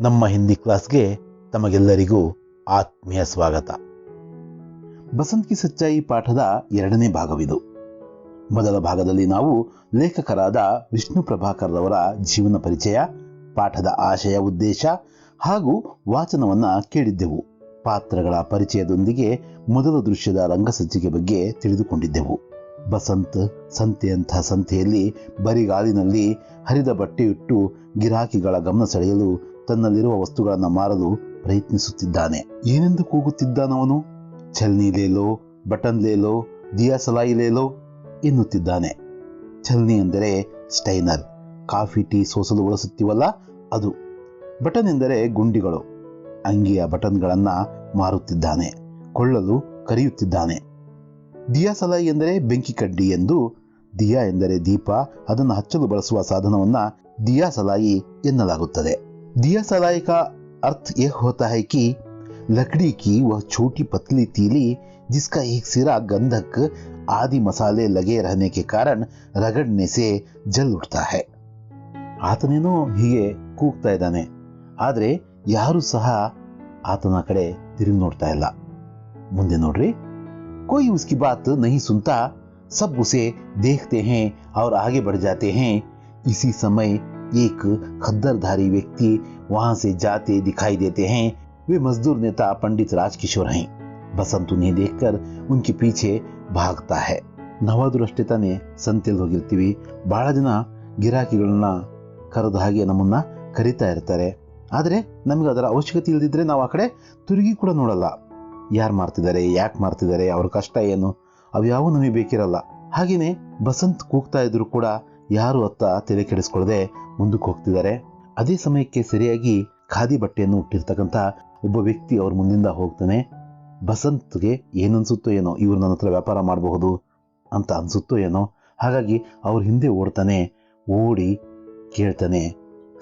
ನಮ್ಮ ಹಿಂದಿ ಕ್ಲಾಸ್ಗೆ ತಮಗೆಲ್ಲರಿಗೂ ಆತ್ಮೀಯ ಸ್ವಾಗತ. ಬಸಂತ್ ಕಿ ಸಚ್ಚಾಯಿ ಪಾಠದ 2ನೇ ಭಾಗವಿದು. ಮೊದಲ ಭಾಗದಲ್ಲಿ ನಾವು ಲೇಖಕರಾದ ವಿಷ್ಣು ಪ್ರಭಾಕರ್ ರವರ ಜೀವನ ಪರಿಚಯ, ಪಾಠದ ಆಶಯ ಉದ್ದೇಶ ಹಾಗೂ ವಾಚನವನ್ನ ಕೇಳಿದ್ದೆವು. ಪಾತ್ರಗಳ ಪರಿಚಯದೊಂದಿಗೆ ಮೊದಲ ದೃಶ್ಯದ ರಂಗಸಜ್ಜಿಕೆ ಬಗ್ಗೆ ತಿಳಿದುಕೊಂಡಿದ್ದೆವು. ಬಸಂತ್ ಸಂತೆಯಂಥ ಸಂತೆಯಲ್ಲಿ ಬರಿಗಾಲಿನಲ್ಲಿ ಹರಿದ ಬಟ್ಟೆಯಿಟ್ಟು ಗಿರಾಕಿಗಳ ಗಮನ ಸೆಳೆಯಲು ತನ್ನಲ್ಲಿರುವ ವಸ್ತುಗಳನ್ನು ಮಾರಲು ಪ್ರಯತ್ನಿಸುತ್ತಿದ್ದಾನೆ. ಏನೆಂದು ಕೂಗುತ್ತಿದ್ದಾನವನು? ಛಲ್ನಿ ಲೇಲೋ, ಬಟನ್ ಲೇಲೋ, ದಿಯಾ ಸಲಾಯಿ ಲೇಲೋ ಎನ್ನುತ್ತಿದ್ದಾನೆ. ಛಲ್ನಿ ಎಂದರೆ ಸ್ಟೈನರ್, ಕಾಫಿ ಟೀ ಸೋಸಲು ಬಳಸುತ್ತೀವಲ್ಲ ಅದು. ಬಟನ್ ಎಂದರೆ ಗುಂಡಿಗಳು, ಅಂಗಿಯ ಬಟನ್ಗಳನ್ನ ಮಾರುತ್ತಿದ್ದಾನೆ, ಕೊಳ್ಳಲು ಕರೆಯುತ್ತಿದ್ದಾನೆ. ದಿಯಾ ಸಲಾಯಿ ಎಂದರೆ ಬೆಂಕಿ ಕಡ್ಡಿ ಎಂದು. ದಿಯಾ ಎಂದರೆ ದೀಪ, ಅದನ್ನು ಹಚ್ಚಲು ಬಳಸುವ ಸಾಧನವನ್ನ ದಿಯಾ ಸಲಾಯಿ ಎನ್ನಲಾಗುತ್ತದೆ. दिया सलाई का अर्थ यह होता है कि लकड़ी की वह छोटी पतली तीली जिसका एक सिरा गंधक आदि मसाले लगे रहने के कारण रगड़ने से जल उठता है. ಆತನೇನೋ ಹೀಗೆ ಕೂಗ್ತಾ ಇದ್ದಾನೆ, ಆದ್ರೆ ಯಾರು ಸಹ ಆತನ ಕಡೆ ತಿರುಗಿ ನೋಡ್ತಾ ಇಲ್ಲ. ಮುಂದೆ ನೋಡ್ರಿ, कोई उसकी बात नहीं सुनता, सब उसे देखते हैं और आगे बढ़ जाते हैं. इसी समय एक खद्दरधारी व्यक्ति वहां से जाते दिखाई देते हैं. वे मजदूर नेता पंडित राजकिशोर हैं. बसंत उन्हें देखकर उनके पीछे भागता है. ನಾವಾದ್ರೂ ಅಷ್ಟೇ ತಾನೇ ಸಂತೆಯಲ್ಲಿ ಹೋಗಿರ್ತೀವಿ, ಬಹಳ ಜನ ಗಿರಾಕಿಗಳನ್ನ ಕರೆದ ಹಾಗೆ ನಮ್ಮನ್ನ ಕರೀತಾ ಇರ್ತಾರೆ. ಆದರೆ ನಮಗೆ ಅದರ ಅವಶ್ಯಕತೆ ಇಲ್ಲದಿದ್ರೆ ನಾವು ಆ ಕಡೆ ತಿರುಗಿ ಕೂಡ ನೋಡಲ್ಲ. ಯಾರು ಮಾಡ್ತಿದ್ದಾರೆ, ಯಾಕೆ ಮಾಡ್ತಿದ್ದಾರೆ, ಅವ್ರ ಕಷ್ಟ ಏನು, ಅವ್ಯಾವು ನಮಗೆ ಬೇಕಿರಲ್ಲ. ಹಾಗೇನೆ ಬಸಂತ್ ಕೂಗ್ತಾ ಇದ್ರು ಕೂಡ ಯಾರು ಅತ್ತ ತಲೆ ಕೆಡಿಸ್ಕೊಳ್ಳದೆ ಮುಂದಕ್ಕೆ ಹೋಗ್ತಿದ್ದಾರೆ. ಅದೇ ಸಮಯಕ್ಕೆ ಸರಿಯಾಗಿ ಖಾದಿ ಬಟ್ಟೆಯನ್ನು ಹುಟ್ಟಿರ್ತಕ್ಕಂಥ ಒಬ್ಬ ವ್ಯಕ್ತಿ ಅವ್ರ ಮುಂದಿಂದ ಹೋಗ್ತಾನೆ. ಬಸಂತ್ಗೆ ಏನನ್ಸುತ್ತೋ ಏನೋ, ಇವ್ರು ನನ್ನ ಹತ್ರ ವ್ಯಾಪಾರ ಮಾಡಬಹುದು ಅಂತ ಅನ್ಸುತ್ತೋ ಏನೋ. ಹಾಗಾಗಿ ಅವ್ರ ಹಿಂದೆ ಓಡ್ತಾನೆ. ಓಡಿ ಕೇಳ್ತಾನೆ,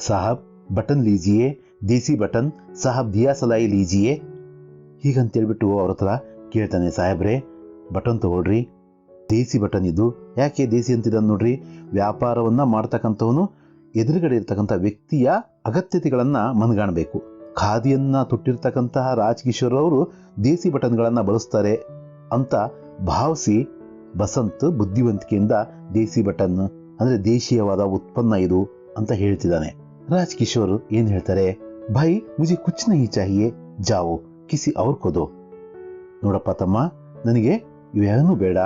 ಸಾಹಬ್ ಬಟನ್ ಲೀಜಿಯೇ, ದೇಸಿ ಬಟನ್, ಸಾಹಬ್ ದಿಯಾ ಸಲಾಯಿ ಲೀಜಿಯೇ ಹೀಗಂತೇಳ್ಬಿಟ್ಟು ಅವ್ರ ಹತ್ರ ಕೇಳ್ತಾನೆ. ಸಾಹೇಬ್ರೆ ಬಟನ್ ತಗೊಳ್ರಿ, ದೇಸಿ ಬಟನ್ ಇದು. ಯಾಕೆ ದೇಸಿ ಅಂತಿದ್ದಾನೆ ನೋಡ್ರಿ, ವ್ಯಾಪಾರವನ್ನ ಮಾಡ್ತಕ್ಕಂಥವನು ಎದುರುಗಡೆ ಇರ್ತಕ್ಕಂಥ ವ್ಯಕ್ತಿಯ ಅಗತ್ಯತೆಗಳನ್ನ ಮನಗಾಣಬೇಕು. ಖಾದಿಯನ್ನ ತೊಟ್ಟಿರ್ತಕ್ಕಂತಹ ರಾಜಕಿಶೋರ್ ಅವರು ದೇಸಿ ಬಟನ್ಗಳನ್ನ ಬಳಸ್ತಾರೆ ಅಂತ ಭಾವಿಸಿ ಬಸಂತ್ ಬುದ್ಧಿವಂತಿಕೆಯಿಂದ ದೇಸಿ ಬಟನ್ ಅಂದ್ರೆ ದೇಶೀಯವಾದ ಉತ್ಪನ್ನ ಇದು ಅಂತ ಹೇಳ್ತಿದ್ದಾನೆ. ರಾಜಕಿಶೋರ್ ಏನ್ ಹೇಳ್ತಾರೆ, ಭಾಯ್ ಮುಜೆ ಕುಚ್ ನಹಿ ಚಾಹಿಯೇ, ಜಾವೋ ಕಿಸಿ ಅವ್ರ್ ಕೋ ದೋ. ನೋಡಪ್ಪ ತಮ್ಮ, ನನಗೆ ಇವೇನೂ ಬೇಡ,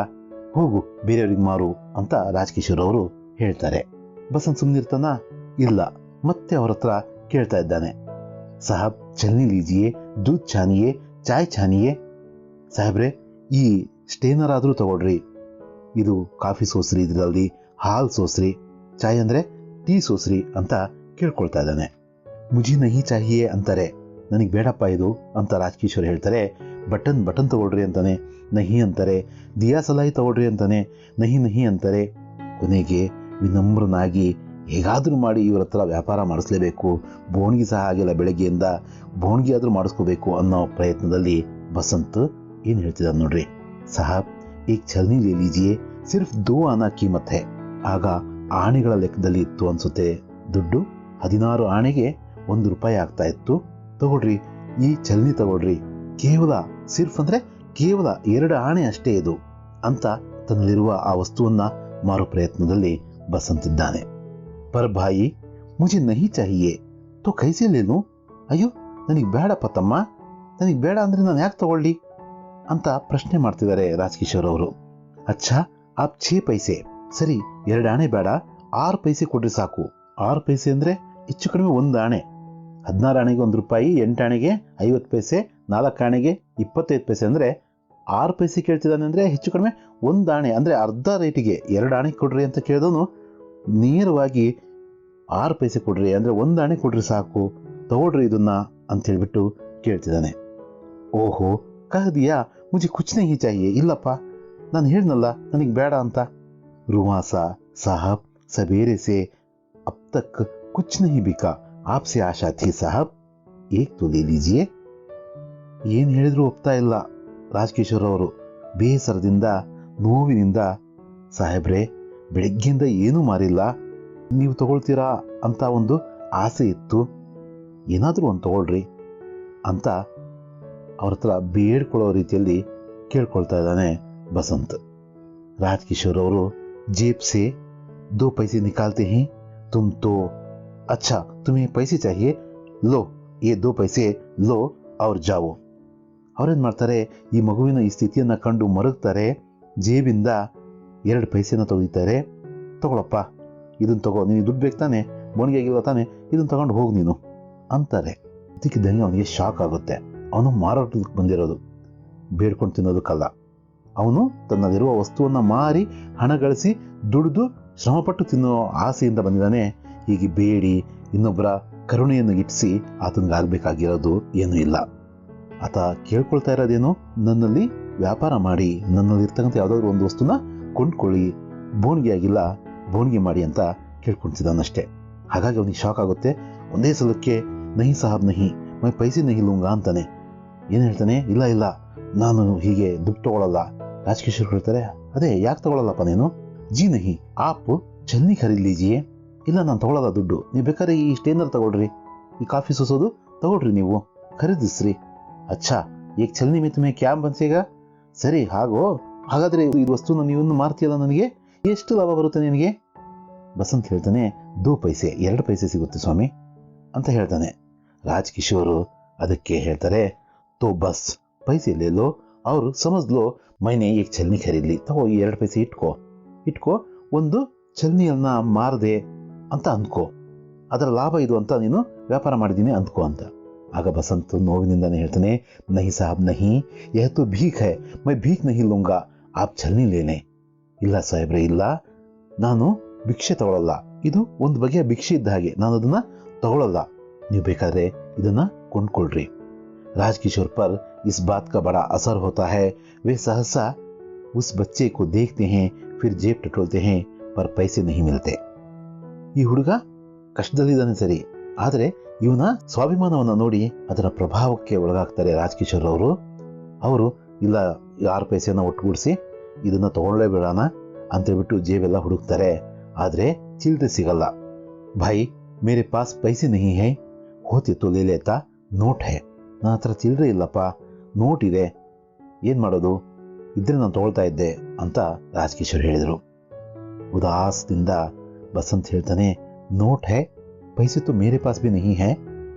ಹೋಗು ಬೇರೆಯವ್ರಿಗೆ ಮಾರು ಅಂತ ರಾಜಕಿಶೋರ್ ಅವರು ಹೇಳ್ತಾರೆ. ಬಸಂತ್ ಸುಮ್ಮನಿರ್ತಾನ? ಇಲ್ಲ, ಮತ್ತೆ ಅವ್ರ ಹತ್ರ ಕೇಳ್ತಾ ಇದ್ದಾನೆ, ಸಾಹಬ್ ಚಲ್ನಿ ಲೀಜಿಯೇ, ದೂದ್ ಛಾನಿಯೇ, ಚಾಯ್ ಛಾನಿಯೇ. ಸಾಹೇಬ್ರೆ ಈ ಸ್ಟೇನರ್ ಆದ್ರೂ ತಗೊಳ್ರಿ, ಇದು ಕಾಫಿ ಸೋಸ್ರಿ, ಇದರಲ್ಲಿ ಹಾಲ್ ಸೋಸ್ರಿ, ಚಾಯ್ ಅಂದ್ರೆ ಟೀ ಸೋಸ್ರಿ ಅಂತ ಕೇಳ್ಕೊಳ್ತಾ ಇದ್ದಾನೆ. ಮುಜಿ ನಹಿ ಚಾಹಿಯೇ ಅಂತಾರೆ, ನನಗೆ ಬೇಡಪ್ಪ ಇದು ಅಂತ ರಾಜಕಿಶೋರ್ ಹೇಳ್ತಾರೆ. ಬಟನ್ ತಗೊಳ್ರಿ ಅಂತಾನೆ, ನಹಿ ಅಂತಾರೆ. ದಿಯಾ ಸಲಾಯಿ ತಗೊಳ್ರಿ ಅಂತಾನೆ, ನಹಿ ಅಂತಾರೆ. ಕೊನೆಗೆ ವಿನಮ್ರನಾಗಿ ಹೇಗಾದ್ರೂ ಮಾಡಿ ಇವ್ರ ಹತ್ರ ವ್ಯಾಪಾರ ಮಾಡಿಸ್ಲೇಬೇಕು, ಬೋಣಿಗೆ ಸಹ ಆಗಿಲ್ಲ, ಬೆಳಗ್ಗೆಯಿಂದ ಬೋಣಿಗೆ ಆದ್ರೂ ಮಾಡಿಸ್ಕೋಬೇಕು ಅನ್ನೋ ಪ್ರಯತ್ನದಲ್ಲಿ ಬಸಂತ್ ಏನ್ ಹೇಳ್ತಿದ್ದಾನೆ ನೋಡ್ರಿ, ಸಾಹಬ್ ಏಕ್ ಛಲ್ನಿ ಲೇ ಲೀಜಿಯೇ, ಸಿರ್ಫ್ 2 ಆನಾ ಕೀಮತ್ ಹೈ. ಆಗ ಆಣೆಗಳ ಲೆಕ್ಕದಲ್ಲಿ ಇತ್ತು ಅನ್ಸುತ್ತೆ ದುಡ್ಡು. 16 ಆಣೆಗೆ 1 ರೂಪಾಯಿ ಆಗ್ತಾ ಇತ್ತು. ತಗೊಳ್ರಿ, ಈ ಛಲ್ನಿ ತಗೊಳ್ರಿ, ಕೇವಲ ಸಿರ್ಫ್ ಅಂದ್ರೆ ಕೇವಲ 2 ಆಣೆ ಅಷ್ಟೇ ಇದು ಅಂತ ತನ್ನಲ್ಲಿರುವ ಆ ವಸ್ತುವನ್ನ ಮಾರೋ ಪ್ರಯತ್ನದಲ್ಲಿ ಬಸಂತಿದ್ದಾನೆ. ಪರ್ ಭಾಯಿ ಮುಜೆ ನಹಿ ಚಾಹಿಯೇ ತೋ ಕೈಸೆ ಲೇನು. ಅಯ್ಯೋ ನನಗೆ ಬೇಡಪ್ಪ ತಮ್ಮ, ನನಗೆ ಬೇಡ ಅಂದ್ರೆ ನಾನು ಯಾಕೆ ತಗೊಳ್ಳಿ ಅಂತ ಪ್ರಶ್ನೆ ಮಾಡ್ತಿದ್ದಾರೆ ರಾಜಕಿಶೋರ್ ಅವರು. ಅಚ್ಚಾ ಆಪ್ 6 ಪೈಸೆ, ಸರಿ 2 ಆಣೆ ಬೇಡ, 6 ಪೈಸೆ ಕೊಡ್ರಿ ಸಾಕು. 6 ಪೈಸೆ ಅಂದ್ರೆ ಹೆಚ್ಚು ಕಡಿಮೆ 1 ಆಣೆ. 16 ಆಣೆಗೆ 1 ರೂಪಾಯಿ, 8 ಆಣೆಗೆ 50 ಪೈಸೆ, 4 ಆಣೆಗೆ 25 ಪೈಸೆ ಅಂದ್ರೆ 6 ಪೈಸೆ ಕೇಳ್ತಿದ್ದಾನೆ ಅಂದ್ರೆ ಹೆಚ್ಚು ಕಡಿಮೆ 1 ಆಣೆ ಅಂದ್ರೆ ಅರ್ಧ ರೇಟಿಗೆ 2 ಆಣೆ ಕೊಡ್ರಿ ಅಂತ ಕೇಳಿದವನು ನೇರವಾಗಿ 6 ಪೈಸೆ ಕೊಡ್ರಿ ಅಂದ್ರೆ 1 ಆಣೆ ಕೊಡ್ರಿ ಸಾಕು, ತಗೊಳ್ರಿ ಇದನ್ನ ಅಂತ ಹೇಳ್ಬಿಟ್ಟು ಕೇಳ್ತಿದ್ದಾನೆ. ಓಹೋ ಕಹ ದಿಯಾ ಮುಜೆ ಕುಚ್ ನಹಿ ಚಾಹಿಯೇ, ಇಲ್ಲಪ್ಪ ನಾನು ಹೇಳ್ನಲ್ಲ ನನಗೆ ಬೇಡ ಅಂತ. ರುವಾಸ ಸಾಹಬ್ ಸಬೇರೆ ಸೆ ಅಬ್ ತಕ್ ಕುಚ್ ನಹಿ ಬಿಕಾ, ಆಪ್ಸೆ ಆಶಾ ಥಿ ಸಾಹಬ್, ಏಕ್ ತೋ ಲೇ ಲೀಜಿಯೇ. ಏನ್ ಹೇಳಿದ್ರು ಒಪ್ತಾ ಇಲ್ಲ ರಾಜಕಿಶೋರ್ ಅವರು. ಬೇಸರದಿಂದ ನೋವಿನಿಂದ, ಸಾಹೇಬ್ರೆ ಬೆಳಗ್ಗೆಯಿಂದ ಏನೂ ಮಾರಿಲ್ಲ, ನೀವು ತಗೊಳ್ತೀರಾ ಅಂತ ಒಂದು ಆಸೆ ಇತ್ತು, ಏನಾದರೂ ಒಂದು ತಗೊಳ್ರಿ ಅಂತ ಅವ್ರ ಹತ್ರ ಬೇಡ್ಕೊಳ್ಳೋ ರೀತಿಯಲ್ಲಿ ಕೇಳ್ಕೊಳ್ತಾ ಇದ್ದಾನೆ ಬಸಂತ್. ರಾಜ್ಕಿಶೋರ್ ಅವರು जेब से 2 पैसे निकालते हैं, तुम तो अच्छा तुम्हें पैसे चाहिए, लो ये 2 पैसे लो और जाओ. ಅವ್ರೇನು ಮಾಡ್ತಾರೆ, ಈ ಮಗುವಿನ ಈ ಸ್ಥಿತಿಯನ್ನು ಕಂಡು ಮರಗ್ತಾರೆ. ಜೇಬಿಂದ 2 ಪೈಸೆನ ತೆಗಿತಾರೆ. ತಗೊಳಪ್ಪ, ಇದನ್ನು ತಗೋ, ನೀನು ದುಡ್ಡು ಬೇಕು ತಾನೆ, ಬೋಣಿಗೆ ಆಗಿಲ್ಲ ತಾನೆ, ಇದನ್ನು ತಗೊಂಡು ಹೋಗಿ ನೀನು ಅಂತಾರೆ. ಇದಕ್ಕಿದ್ದಂಗೆ ಅವನಿಗೆ ಶಾಕ್ ಆಗುತ್ತೆ. ಅವನು ಮಾರಾಟಕ್ಕೆ ಬಂದಿರೋದು, ಬೇಡ್ಕೊಂಡು ತಿನ್ನೋದಕ್ಕಲ್ಲ. ಅವನು ತನ್ನಲ್ಲಿರುವ ವಸ್ತುವನ್ನು ಮಾರಿ ಹಣ ಗಳಿಸಿ ದುಡಿದು ಶ್ರಮಪಟ್ಟು ತಿನ್ನೋ ಆಸೆಯಿಂದ ಬಂದಿದ್ದಾನೆ. ಹೀಗೆ ಬೇಡಿ ಇನ್ನೊಬ್ಬರ ಕರುಣೆಯನ್ನು ಇಟ್ಟಿಸಿ ಆತನಿಗೆ ಆಗಬೇಕಾಗಿರೋದು ಏನೂ ಇಲ್ಲ. ಆತ ಕೇಳ್ಕೊಳ್ತಾ ಇರೋದೇನು, ನನ್ನಲ್ಲಿ ವ್ಯಾಪಾರ ಮಾಡಿ, ನನ್ನಲ್ಲಿ ಇರ್ತಕ್ಕಂಥ ಯಾವುದಾದ್ರೂ ಒಂದು ವಸ್ತುನ ಕೊಂಡ್ಕೊಳ್ಳಿ, ಬೋಣಿಗೆ ಆಗಿಲ್ಲ ಬೋಣಿಗೆ ಮಾಡಿ ಅಂತ ಕೇಳ್ಕೊಳ್ತಿದ್ದಾನಷ್ಟೇ. ಹಾಗಾಗಿ ಅವನಿಗೆ ಶಾಕ್ ಆಗುತ್ತೆ. ಒಂದೇ ಸಲಕ್ಕೆ ನಹಿ ಸಾಹಬ್ ನಹಿ, ಮೈ ಪೈಸೆ ನಹಿ ಲೂಂಗ ಅಂತಾನೆ. ಏನು ಹೇಳ್ತಾನೆ, ಇಲ್ಲ ಇಲ್ಲ ನಾನು ಹೀಗೆ ದುಡ್ಡು ತಗೊಳ್ಳಲ್ಲ. ರಾಜ್ಕಿಶೋರ್ ಹೇಳ್ತಾರೆ, ಅದೇ ಯಾಕೆ ತಗೊಳ್ಳಲ್ಲಪ್ಪ ನೀನು? ಜಿ ನಹಿ ಆಪ್ ಚಲ್ನಿ ಖರೀದ್ ಲೀಜಿಯೇ. ಇಲ್ಲ ನಾನು ತಗೊಳ್ಳಲ್ಲ ದುಡ್ಡು, ನೀವು ಬೇಕಾದ್ರೆ ಈ ಸ್ಟೇನರ್ ತಗೊಳ್ರಿ, ಈ ಕಾಫಿ ಸೋಸೋದು ತಗೊಳ್ರಿ, ನೀವು ಖರೀದಿಸ್ರಿ. ಅಚ್ಚಾ ಈಗ ಚಲ್ನಿ ಮೇ ತುಮೆ ಕ್ಯಾ ಬನ್ಸೇಗ? ಸರಿ ಹಾಗಾದ್ರೆ ಈ ವಸ್ತುನ ನೀವು ಮಾರ್ತೀಯಲ್ಲ, ನನಗೆ ಎಷ್ಟು ಲಾಭ ಬರುತ್ತೆ ನಿನಗೆ? ಬಸಂತ್ ಹೇಳ್ತಾನೆ, 2 ಪೈಸೆ 2 ಪೈಸೆ ಸಿಗುತ್ತೆ ಸ್ವಾಮಿ ಅಂತ ಹೇಳ್ತಾನೆ. ರಾಜ್ಕಿಶೋರ್ ಅದಕ್ಕೆ ಹೇಳ್ತಾರೆ, ತೋ ಬಸ್ ಪೈಸೆ ಲೇ ಲೋ ಅವ್ರು ಸಮಜ್ ಲೋ ಮೈನೆ ಈಗ ಚಲ್ನಿ ಖರೀದ್ಲಿ, ತಗೋ ಈ 2 ಪೈಸೆ ಇಟ್ಕೋ, ಒಂದು ಚಲ್ನಿಯನ್ನ ಮಾರದೆ ಅಂತ ಅಂದ್ಕೋ, ಅದರ ಲಾಭ ಇದು ಅಂತ ನೀನು ವ್ಯಾಪಾರ ಮಾಡಿದ್ದೀನಿ ಅಂದ್ಕೋ ಅಂತ. ಆಗ ಬಸಂತ್ ನೋವಿನಿಂದಾನೆ ಹೇಳ್ತಾನೆ, ನಹಿ ಸಾಹಬ್ ನಹಿ, ಯಹ ತೋ ಭೀಕ್ ಹೈ, ಮೈ ಭೀಕ್ ನಹಿ ಲೂಂಗಾ, ಆಪ್ ಚಲ್ನಿ ಲೇನೆ. ಇಲ್ಲ ಸಾಹೇಬ್ರೆ, ಇಲ್ಲ ನಾನು ಭಿಕ್ಷೆ ತಗೊಳ್ಳಲ್ಲ, ಇದು ಒಂದು ಬಗೆಯ ಭಿಕ್ಷೆ ಇದ್ದ ಹಾಗೆ, ನಾನು ಅದನ್ನ ತಗೊಳ್ಳಲ್ಲ, ನೀವು ಬೇಕಾದ್ರೆ ಇದನ್ನ ಕೊಂಡ್ಕೊಳ್ರಿ. राजकिशोर पर इस बात का बड़ा असर होता है. वे सहसा उस बच्चे को देखते हैं, फिर जेब टटोलते हैं, पर पैसे नहीं मिलते. ಈ ಹುಡುಗ ಕಷ್ಟದಲ್ಲಿದ್ದಾನೆ ಸರಿ, ಆದರೆ ಇವನ ಸ್ವಾಭಿಮಾನವನ್ನು ನೋಡಿ ಅದರ ಪ್ರಭಾವಕ್ಕೆ ಒಳಗಾಗ್ತಾರೆ ರಾಜ್ಕಿಶೋರ್ ಅವರು. ಇಲ್ಲ 6 ಪೈಸೆನ ಒಟ್ಟುಗೂಡಿಸಿ ಇದನ್ನ ತಗೊಳ್ಳೇ ಬಿಡೋಣ ಅಂತೇಳ್ಬಿಟ್ಟು ಜೇಬೆಲ್ಲ ಹುಡುಕ್ತಾರೆ. ಆದರೆ ಚಿಲ್ಲರೆ ಸಿಗಲ್ಲ. ಭಾಯಿ ಮೇರೆ ಪಾಸ್ ಪೈಸೆ ನಹಿ ಹೈ, ಹೋತಿ ತೋ ಲೇ ಲೇತಾ, ನೋಟ್ ಹೈ. ನನ್ನ ಹತ್ರ ಚಿಲ್ಲರೆ ಇಲ್ಲಪ್ಪ, ನೋಟ್ ಇದೆ, ಏನು ಮಾಡೋದು, ಇದ್ರೆ ನಾನು ತಗೊಳ್ತಾ ಇದ್ದೆ ಅಂತ ರಾಜ್ಕಿಶೋರ್ ಹೇಳಿದರು. ಉದಾಸದಿಂದ ಬಸಂತ್ ಹೇಳ್ತಾನೆ, ನೋಟ್ ಹೈ, ಪೈಸೆ ತೋ ಮೇರೆ ಪಾಸ್ ಬಿ ನಹಿ ಹೈ,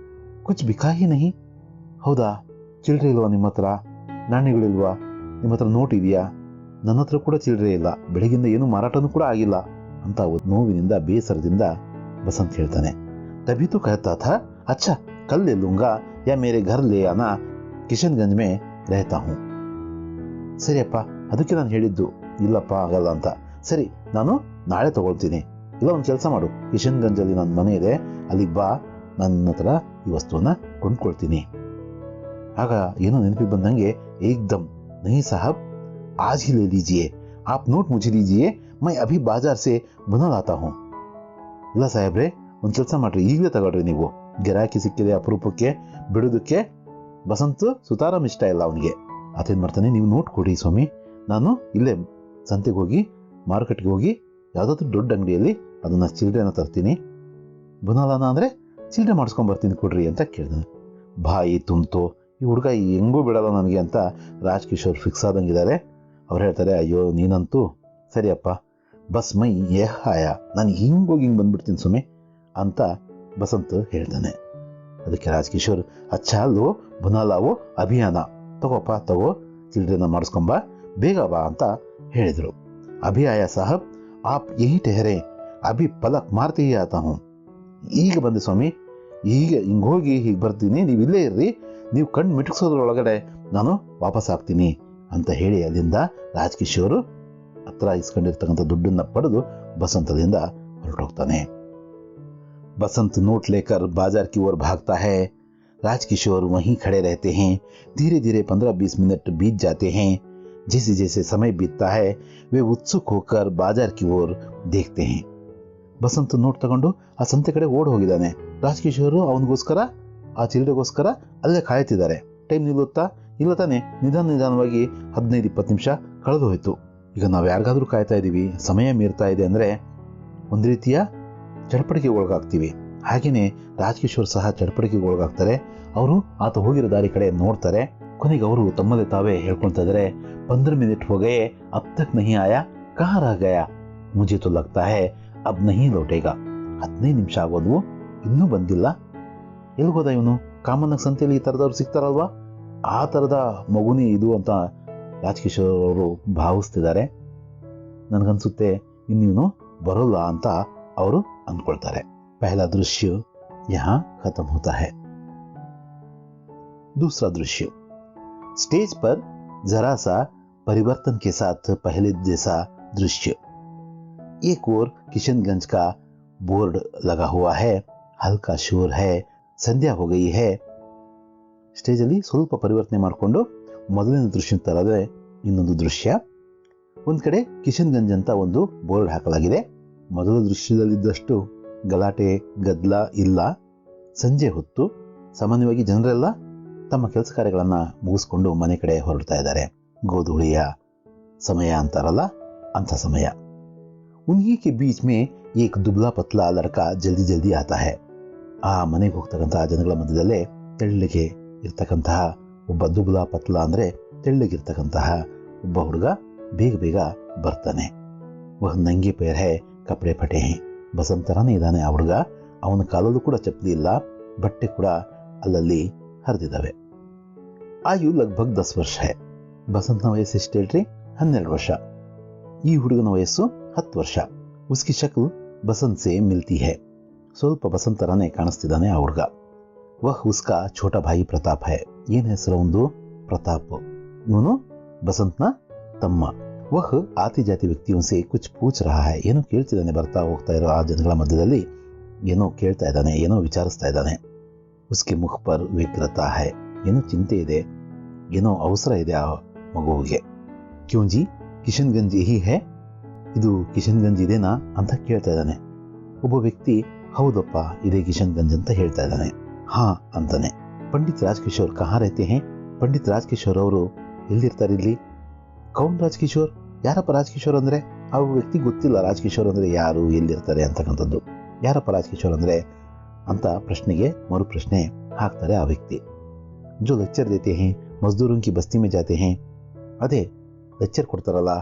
ಕುಚ್ ಬಿಕಾ ಹಿ ನಹಿ. ಹೌದಾ, ಚಿಲ್ಲರೆ ಇಲ್ವಾ ನಿಮ್ಮ ಹತ್ರ? ನಾಣ್ಯಗಳಿಲ್ವಾ ನಿಮ್ಮ ಹತ್ರ? ನೋಟ್ ಇದೆಯಾ? ನನ್ನ ಹತ್ರ ಕೂಡ ಚಿಲ್ಲರೆ ಇಲ್ಲ, ಬೆಳಗಿಂದ ಏನು ಮಾರಾಟನೂ ಕೂಡ ಆಗಿಲ್ಲ ಅಂತ ನೋವಿನಿಂದ ಬೇಸರದಿಂದ ಬಸಂತ್ ಹೇಳ್ತಾನೆ. ತಭಿ ತೋ ಕಹತಾ ಥಾ, ಅಚ್ಚಾ ಕಲ್ ಲೇ ಲೂಂಗಾ या मेरे घर ले आना, ಕಿಶನ್ಗಂಜ್ ಮೇ रहता हूँ. ಸರಿಯಪ್ಪ, ಅದಕ್ಕೆ ನಾನು ಹೇಳಿದ್ದು ಇಲ್ಲಪ್ಪ ಆಗಲ್ಲ ಅಂತ. ಸರಿ, ನಾನು ನಾಳೆ ತಗೊಳ್ತೀನಿ. ಇಲ್ಲ ಒಂದು ಕೆಲಸ ಮಾಡು, ಕಿಶನ್ಗಂಜಲ್ಲಿ ನನ್ನ ಮನೆ ಇದೆ, ಅಲ್ಲಿಗೆ ಬಾ, ನನ್ನ ಹತ್ರ ಈ ವಸ್ತುವನ್ನ ಕೊಂಡ್ಕೊಳ್ತೀನಿ. ಆಗ ಏನೋ ನೆನಪಿಗೆ ಬಂದಂಗೆ, ಏಕ್ದಮ್ ನಹಿ ಸಾಹಬ್ आज ही ले लीजिए, आप नोट मुझे दीजिए, मैं अभी बाजार से बुना लाता हूँ. ಇಲ್ಲ ಸಾಹೇಬ್ರೆ, ಒಂದು ಕೆಲಸ ಮಾಡ್ರಿ, ಈಗಲೇ ತಗೊಳ್ರಿ ನೀವು, ಗಿರಾಕಿ ಸಿಕ್ಕಿದೆ ಅಪರೂಪಕ್ಕೆ, ಬಿಡೋದಕ್ಕೆ ಬಸಂತ್ ಸುತಾರಾಮ್ ಇಷ್ಟ ಇಲ್ಲ ಅವನಿಗೆ. ಆತೇನು ಮಾಡ್ತಾನೆ, ನೀವು ನೋಟ್ ಕೊಡಿ ಸ್ವಾಮಿ, ನಾನು ಇಲ್ಲೇ ಸಂತೆಗೆ ಹೋಗಿ ಮಾರುಕಟ್ಟೆಗೆ ಹೋಗಿ ಯಾವುದಾದ್ರೂ ದೊಡ್ಡ ಅಂಗಡಿಯಲ್ಲಿ ಅದನ್ನು ಚಿಲ್ಲರೆನ ತರ್ತೀನಿ, ಬುನಾಲಾನ ಅಂದರೆ ಚಿಲ್ಲರೆ ಮಾಡಿಸ್ಕೊಂಬರ್ತೀನಿ, ಕೊಡ್ರಿ ಅಂತ ಕೇಳಿದಾನೆ. ಬಾಯಿ ತುಂಬ್ತು, ಈ ಹುಡುಗ ಹೆಂಗೂ ಬಿಡಲ್ಲ ನನಗೆ ಅಂತ ರಾಜ್ಕಿಶೋರ್ ಫಿಕ್ಸ್ ಆದಂಗಿದ್ದಾರೆ. ಅವ್ರು ಹೇಳ್ತಾರೆ, ಅಯ್ಯೋ ನೀನಂತೂ ಸರಿಯಪ್ಪ, ಬಸ್ ಮೈ ಆಯ, ನಾನು ಹಿಂಗೋಗಿ ಹಿಂಗೆ ಬಂದ್ಬಿಡ್ತೀನಿ ಸುಮ್ಮನೆ ಅಂತ ಬಸಂತ್ ಹೇಳ್ತಾನೆ. ಅದಕ್ಕೆ ರಾಜ್ಕಿಶೋರ್, ಅಚ್ಚಾ ಲೋ ಬುನಾಲಾವೋ ಅಭಿಯಾನ, ತಗೋಪ್ಪ ತಗೋ, ಚಿಲ್ಡ್ರನ್ನ ಮಾಡಿಸ್ಕೊಂಬ, ಬೇಗ ಬಾ ಅಂತ ಹೇಳಿದರು. ಅಭಿ ಆಯಾ ಸಾಹಬ್, ಆಪ್ ಯಹಿ ಟೆಹರೆ, ಅಭಿ ಪಲಕ್ ಮಾರ್ತಿ ಹಿ ಆತಾ ಹೂಂ. ಈಗ ಬಂದೆ ಸ್ವಾಮಿ, ಹೀಗೆ ಹಿಂಗೆ ಹೋಗಿ ಹೀಗೆ ಬರ್ತೀನಿ, ನೀವು ಇಲ್ಲೇ ಇರ್ರಿ, ನೀವು ಕಣ್ಣು ಮಿಟಕ್ಸೋದ್ರೊಳಗಡೆ ನಾನು ವಾಪಸ್ ಆಗ್ತೀನಿ ಅಂತ ಹೇಳಿ ಅಲ್ಲಿಂದ ರಾಜ್ಕಿಶೋರ್ ಹತ್ರ ಇಸ್ಕೊಂಡಿರ್ತಕ್ಕಂಥ ದುಡ್ಡನ್ನ ಪಡೆದು ಬಸಂತದಿಂದ ಹೊರಟೋಗ್ತಾನೆ. बसंत नोट लेकर बाजार की ओर भागता है. राजकिशोर वहीं खड़े रहते हैं. धीरे धीरे 15-20 मिनट बीत जाते हैं. जैसे जैसे समय बीतता है, वे उत्सुक होकर बाजार की ओर देखते हैं. ಬಸಂತ್ ನೋಟ್ ತಗೊಂಡು ಆ ಸಂತೆ ಕಡೆ ಓಡ್ ಹೋಗಿದ್ದಾನೆ. ರಾಜ್ಕಿಶೋರ್ ಅವನಿಗೋಸ್ಕರ, ಆ ಚಿಲ್ಲರೆಗೋಸ್ಕರ ಅಲ್ಲೇ ಕಾಯ್ತಿದ್ದಾರೆ. ಟೈಮ್ ನಿಲ್ಲುತ್ತಾ ಇಲ್ಲ ತಾನೆ, ನಿಧಾನವಾಗಿ 15-20 ನಿಮಿಷ ಕಳೆದು ಹೋಯ್ತು. ಈಗ ನಾವು ಯಾರಿಗಾದ್ರೂ ಕಾಯ್ತಾ ಇದ್ದೀವಿ, ಸಮಯ ಮೀರ್ತಾ ಇದೆ ಅಂದರೆ ಒಂದು ರೀತಿಯ ಚಡಪಡಿಗೆ ಒಳಗಾಗ್ತೀವಿ. ಹಾಗೆಯೇ ರಾಜ್ಕಿಶೋರ್ ಸಹ ಚಡಪಡಿಕೆಗೆ ಒಳಗಾಗ್ತಾರೆ. ಅವರು ಆತ ಹೋಗಿರೋ ದಾರಿ ಕಡೆ ನೋಡ್ತಾರೆ. ಕೊನೆಗೆ ಅವರು ತಮ್ಮದೇ ತಾವೇ ಹೇಳ್ಕೊಳ್ತಾ ಇದ್ದಾರೆ, 15 मिनट हो गए अब तक नहीं आया, कहाँ रह गया, मुझे तो लगता है अब नहीं लौटेगा. 15 ನಿಮಿಷ ಆಗೋದ್ವು, ಇನ್ನೂ ಬಂದಿಲ್ಲ, ಎಲ್ಗೋದ ಇವನು? ಕಾಮನ್ ಆಗಿ ಸಂತೆಯಲ್ಲಿ ಈ ಥರದವ್ರು ಸಿಗ್ತಾರಲ್ವಾ, ಆ ಥರದ ಮಗುನೇ ಇದು ಅಂತ ರಾಜ್ಕಿಶೋರ್ ಅವರು ಭಾವಿಸ್ತಿದ್ದಾರೆ. ನನಗನ್ಸುತ್ತೆ ಇನ್ನಿವನು ಬರೋಲ್ಲ ಅಂತ ಅವರು ಅಂದ್ಕೊಳ್ತಾರೆ. पहला दृश्य यहाँ खत्म होता है. दूसरा दृश्य, स्टेज पर जरा सा परिवर्तन के साथ पहले जैसा दृश्य. एक ओर किशनगंज का बोर्ड लगा हुआ है, हल्का शोर है, संध्या हो गई है. ಸ್ಟೇಜ್ ಅಲ್ಲಿ ಸ್ವಲ್ಪ ಪರಿವರ್ತನೆ ಮಾಡಿಕೊಂಡು ಮೊದಲನೇ ದೃಶ್ಯ ತರದೇ ಇನ್ನೊಂದು ದೃಶ್ಯ. ಒಂದ್ ಕಡೆ ಕಿಶನ್ಗಂಜ್ ಅಂತ ಒಂದು ಬೋರ್ಡ್ ಹಾಕಲಾಗಿದೆ. ಮೊದಲ ದೃಶ್ಯದಲ್ಲಿದ್ದಷ್ಟು ಗಲಾಟೆ ಗದ್ದಲ ಇಲ್ಲ. ಸಂಜೆ ಹೊತ್ತು ಸಾಮಾನ್ಯವಾಗಿ ಜನರೆಲ್ಲ ತಮ್ಮ ಕೆಲಸ ಕಾರ್ಯಗಳನ್ನ ಮುಗಿಸ್ಕೊಂಡು ಮನೆ ಕಡೆ ಹೊರಡ್ತಾ ಇದ್ದಾರೆ. ಗೋಧೂಳಿಯ ಸಮಯ ಅಂತಾರಲ್ಲ, ಅಂಥ ಸಮಯ. उन्हीं के बीच में एक दुबला पतला लड़का जल्दी जल्दी आता है. ಆ ಮನೆಗೆ ಹೋಗ್ತಕ್ಕಂತಹ ಜನಗಳ ಮಧ್ಯದಲ್ಲೇ ತೆಳ್ಳಗೆ ಇರ್ತಕ್ಕಂತಹ ಒಬ್ಬ ದುಬಲಾ ಪತ್ಲ ಅಂದ್ರೆ ತೆಳ್ಳಗಿರ್ತಕ್ಕಂತಹ ಒಬ್ಬ ಹುಡುಗ ಬೇಗ ಬೇಗ ಬರ್ತಾನೆ. ವಹ ನಂಗೆ ಪೇರ್ ಹೈ, ಕಪಡೆ ಫಟೆ ಹೈ. ಬಸಂತ್ ತರಾನೇ ಇದ್ದಾನೆ ಆ ಹುಡುಗ. ಅವನ ಕಾಲಲ್ಲೂ ಕೂಡ ಚಪ್ಪಲಿ ಇಲ್ಲ, ಬಟ್ಟೆ ಕೂಡ ಅಲ್ಲಲ್ಲಿ ಹರಿದಿದ್ದಾವೆ. ಆಯು ಲಗ್ಭಗ್ 10 ವರ್ಷ ಹೈ. ಬಸಂತ್ನ ವಯಸ್ಸು ಎಷ್ಟು ಹೇಳ್ರಿ? 12 ವರ್ಷ. ಈ ಹುಡುಗನ ವಯಸ್ಸು 10 ವರ್ಷ. ಉಸ್ಕಿ ಶಕ್ಲ್ ಬಸಂತ್ ಸೆ ಮಿಲ್ತಿ ಹೈ. ಸ್ವಲ್ಪ ಬಸಂತ್ ತರಾನೇ ಕಾಣಿಸ್ತಿದ್ದಾನೆ ಆ ಹುಡುಗ. ವಹ ಉಸ್ಕಾ ಛೋಟಾ ಭಾಯಿ ಪ್ರತಾಪ್ ಹೈ. ಏನ್ ಹೆಸರು ಒಂದು? ಪ್ರತಾಪ್. ಇವನು ಬಸಂತ್ನ ತಮ್ಮ. ವಹ ಆತಿ ಜಾತಿ ವ್ಯಕ್ತಿಯೋ ಸೆ ಕುಚ್ ಪೂಚ್ ರಹಾ ಹೈ. ಏನೋ ಕೇಳ್ತಿದ್ದಾನೆ, ಬರ್ತಾ ಹೋಗ್ತಾ ಇರೋ ಆ ಜನಗಳ ಮಧ್ಯದಲ್ಲಿ ಏನೋ ಕೇಳ್ತಾ ಇದ್ದಾನೆ, ಏನೋ ವಿಚಾರಿಸ್ತಾ ಇದ್ದಾನೆ. ಉಸ್ಕೆ ಮುಖ ಪರ್ ವ್ಯಗ್ರತಾ ಹೈ. ಏನೋ ಚಿಂತೆ ಇದೆ, ಏನೋ ಅವಸರ ಇದೆ ಆ ಮಗುವಿಗೆ. ಕ್ಯೋಂಜಿ ಕಿಶನ್ಗಂಜ್ ಯಹಿ ಹೈ. ಇದು ಕಿಶನ್ಗಂಜ್ ಇದೇನಾ ಅಂತ ಕೇಳ್ತಾ ಇದ್ದಾನೆ. ಒಬ್ಬ ವ್ಯಕ್ತಿ ಹೌದಪ್ಪ ಇದೇ ಕಿಶನ್ಗಂಜ್ ಅಂತ ಹೇಳ್ತಾ ಇದ್ದಾನೆ. ಹಾ ಅಂತಾನೆ. ಪಂಡಿತ್ ರಾಜ್ಕಿಶೋರ್ ಕಹಾ ರೆಹತೆ ಹೈ. ಪಂಡಿತ್ ರಾಜ್ಕಿಶೋರ್ ಅವರು ಎಲ್ಲಿರ್ತಾರೆ ಇಲ್ಲಿ? ಕೌನ್ ರಾಜ್ಕಿಶೋರ್? ಯಾರಪ್ಪ ರಾಜ್ಕಿಶೋರ್ ಅಂದ್ರೆ? ಆ ವ್ಯಕ್ತಿ ಗೊತ್ತಿಲ್ಲ ರಾಜ್ಕಿಶೋರ್ ಅಂದ್ರೆ ಯಾರು, ಎಲ್ಲಿರ್ತಾರೆ ಅಂತಕ್ಕಂಥದ್ದು. ಯಾರಪ್ಪ ರಾಜ್ಕಿಶೋರ್ ಅಂದ್ರೆ ಅಂತ ಪ್ರಶ್ನೆಗೆ ಮರು ಪ್ರಶ್ನೆ ಹಾಕ್ತಾರೆ ಆ ವ್ಯಕ್ತಿ. ಜೋ ಲೆಕ್ಚರ್ ದೇತೆ ಹೈ, ಮಜ್ದೂರೋಂ ಕಿ ಬಸ್ತಿ ಮೇ ಜಾತೆ ಹೈ. ಅದೇ ಲೆಕ್ಚರ್ ಕೊಡ್ತಾರಲ್ಲ,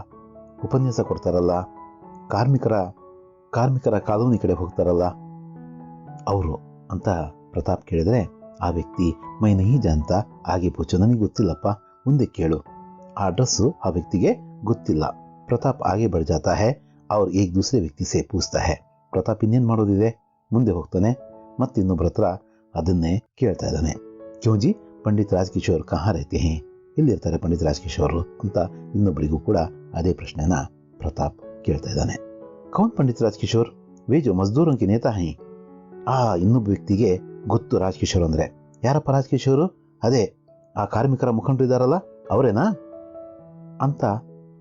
ಉಪನ್ಯಾಸ ಕೊಡ್ತಾರಲ್ಲ, ಕಾರ್ಮಿಕರ ಕಾಲೋನಿ ಕಡೆ ಹೋಗ್ತಾರಲ್ಲ ಅವರು ಅಂತ ಪ್ರತಾಪ್ ಕೇಳಿದ್ರೆ ಆ ವ್ಯಕ್ತಿ ಮೈ ನಹಿ ಜಾನ್ತಾ, ಆಗೆ ಪೂಚು, ನನಗೆ ಗೊತ್ತಿಲ್ಲಪ್ಪ, ಮುಂದೆ ಕೇಳು. ಆ ಅಡ್ರೆಸ್ಸು ಆ ವ್ಯಕ್ತಿಗೆ ಗೊತ್ತಿಲ್ಲ. ಪ್ರತಾಪ್ ಆಗೆ बढ़ जाता है और एक दूसरे व्यक्ति से पूछता है. ಪ್ರತಾಪ್ ಇನ್ನೇನು ಮಾಡೋದಿದೆ, ಮುಂದೆ ಹೋಗ್ತಾನೆ, ಮತ್ತೆ ಇನ್ನೊಬ್ಬರ ಹತ್ರ ಅದನ್ನೇ ಕೇಳ್ತಾ ಇದ್ದಾನೆ. ಕ್ಯೋಂಜಿ ಪಂಡಿತ್ ರಾಜ್ಕಿಶೋರ್ ಕಹಾ ರೆಹತೆ ಹೈ. ಎಲ್ಲಿರ್ತಾರೆ ಪಂಡಿತ್ ರಾಜ್ಕಿಶೋರ್ ಅಂತ ಇನ್ನೊಬ್ಬರಿಗೂ ಕೂಡ ಅದೇ ಪ್ರಶ್ನೆನ ಪ್ರತಾಪ್ ಕೇಳ್ತಾ ಇದ್ದಾನೆ. ಕೌನ್ ಪಂಡಿತ್ ರಾಜ್ಕಿಶೋರ್? ವೇ ಜೋ ಮಜ್ದೂರೋಂ ಕಿ ನೇತಾ ಹೈ. ಆ ಇನ್ನೊಬ್ಬ ವ್ಯಕ್ತಿಗೆ ಗೊತ್ತು ರಾಜ್ಕಿಶೋರ್ ಅಂದ್ರೆ. ಯಾರಪ್ಪ ರಾಜ್ಕಿಶೋರು? ಅದೇ ಆ ಕಾರ್ಮಿಕರ ಮುಖಂಡರು ಇದ್ದಾರಲ್ಲ ಅವರೇನಾ ಅಂತ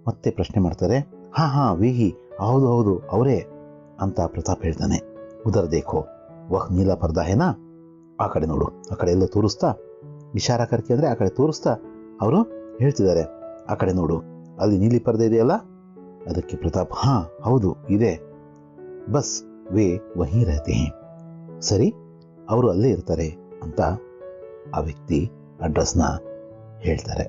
ಮತ್ತೆ ಪ್ರಶ್ನೆ ಮಾಡ್ತಾರೆ. ಹಾ ಹಾ ವೇಹಿ, ಹೌದು ಹೌದು ಅವರೇ ಅಂತ ಪ್ರತಾಪ್ ಹೇಳ್ತಾನೆ. ಉದರ್ ದೇಖೋ ವಹ್ ನೀಲಾ ಪರ್ದಾ ಹೇನಾ. ಆ ಕಡೆ ನೋಡು, ಆ ಕಡೆ ಎಲ್ಲ ತೋರಿಸ್ತಾ, ಇಶಾರ ಕರ್ಕೆ ಅಂದ್ರೆ ಆ ಕಡೆ ತೋರಿಸ್ತಾ ಅವರು ಹೇಳ್ತಿದ್ದಾರೆ, ಆ ಕಡೆ ನೋಡು, ಅಲ್ಲಿ ನೀಲಿ ಪರ್ದೆ ಇದೆಯಲ್ಲ. ಅದಕ್ಕೆ ಪ್ರತಾಪ್ ಹಾ ಹೌದು ಇದೆ. ಬಸ್ ವೇ ವಹಿ ರಹತೆ ಹೈ. ಸರಿ, ಅವರು ಅಲ್ಲೇ ಇರ್ತಾರೆ ಅಂತ ಆ ವ್ಯಕ್ತಿ ಅಡ್ರೆಸ್ನ ಹೇಳ್ತಾರೆ.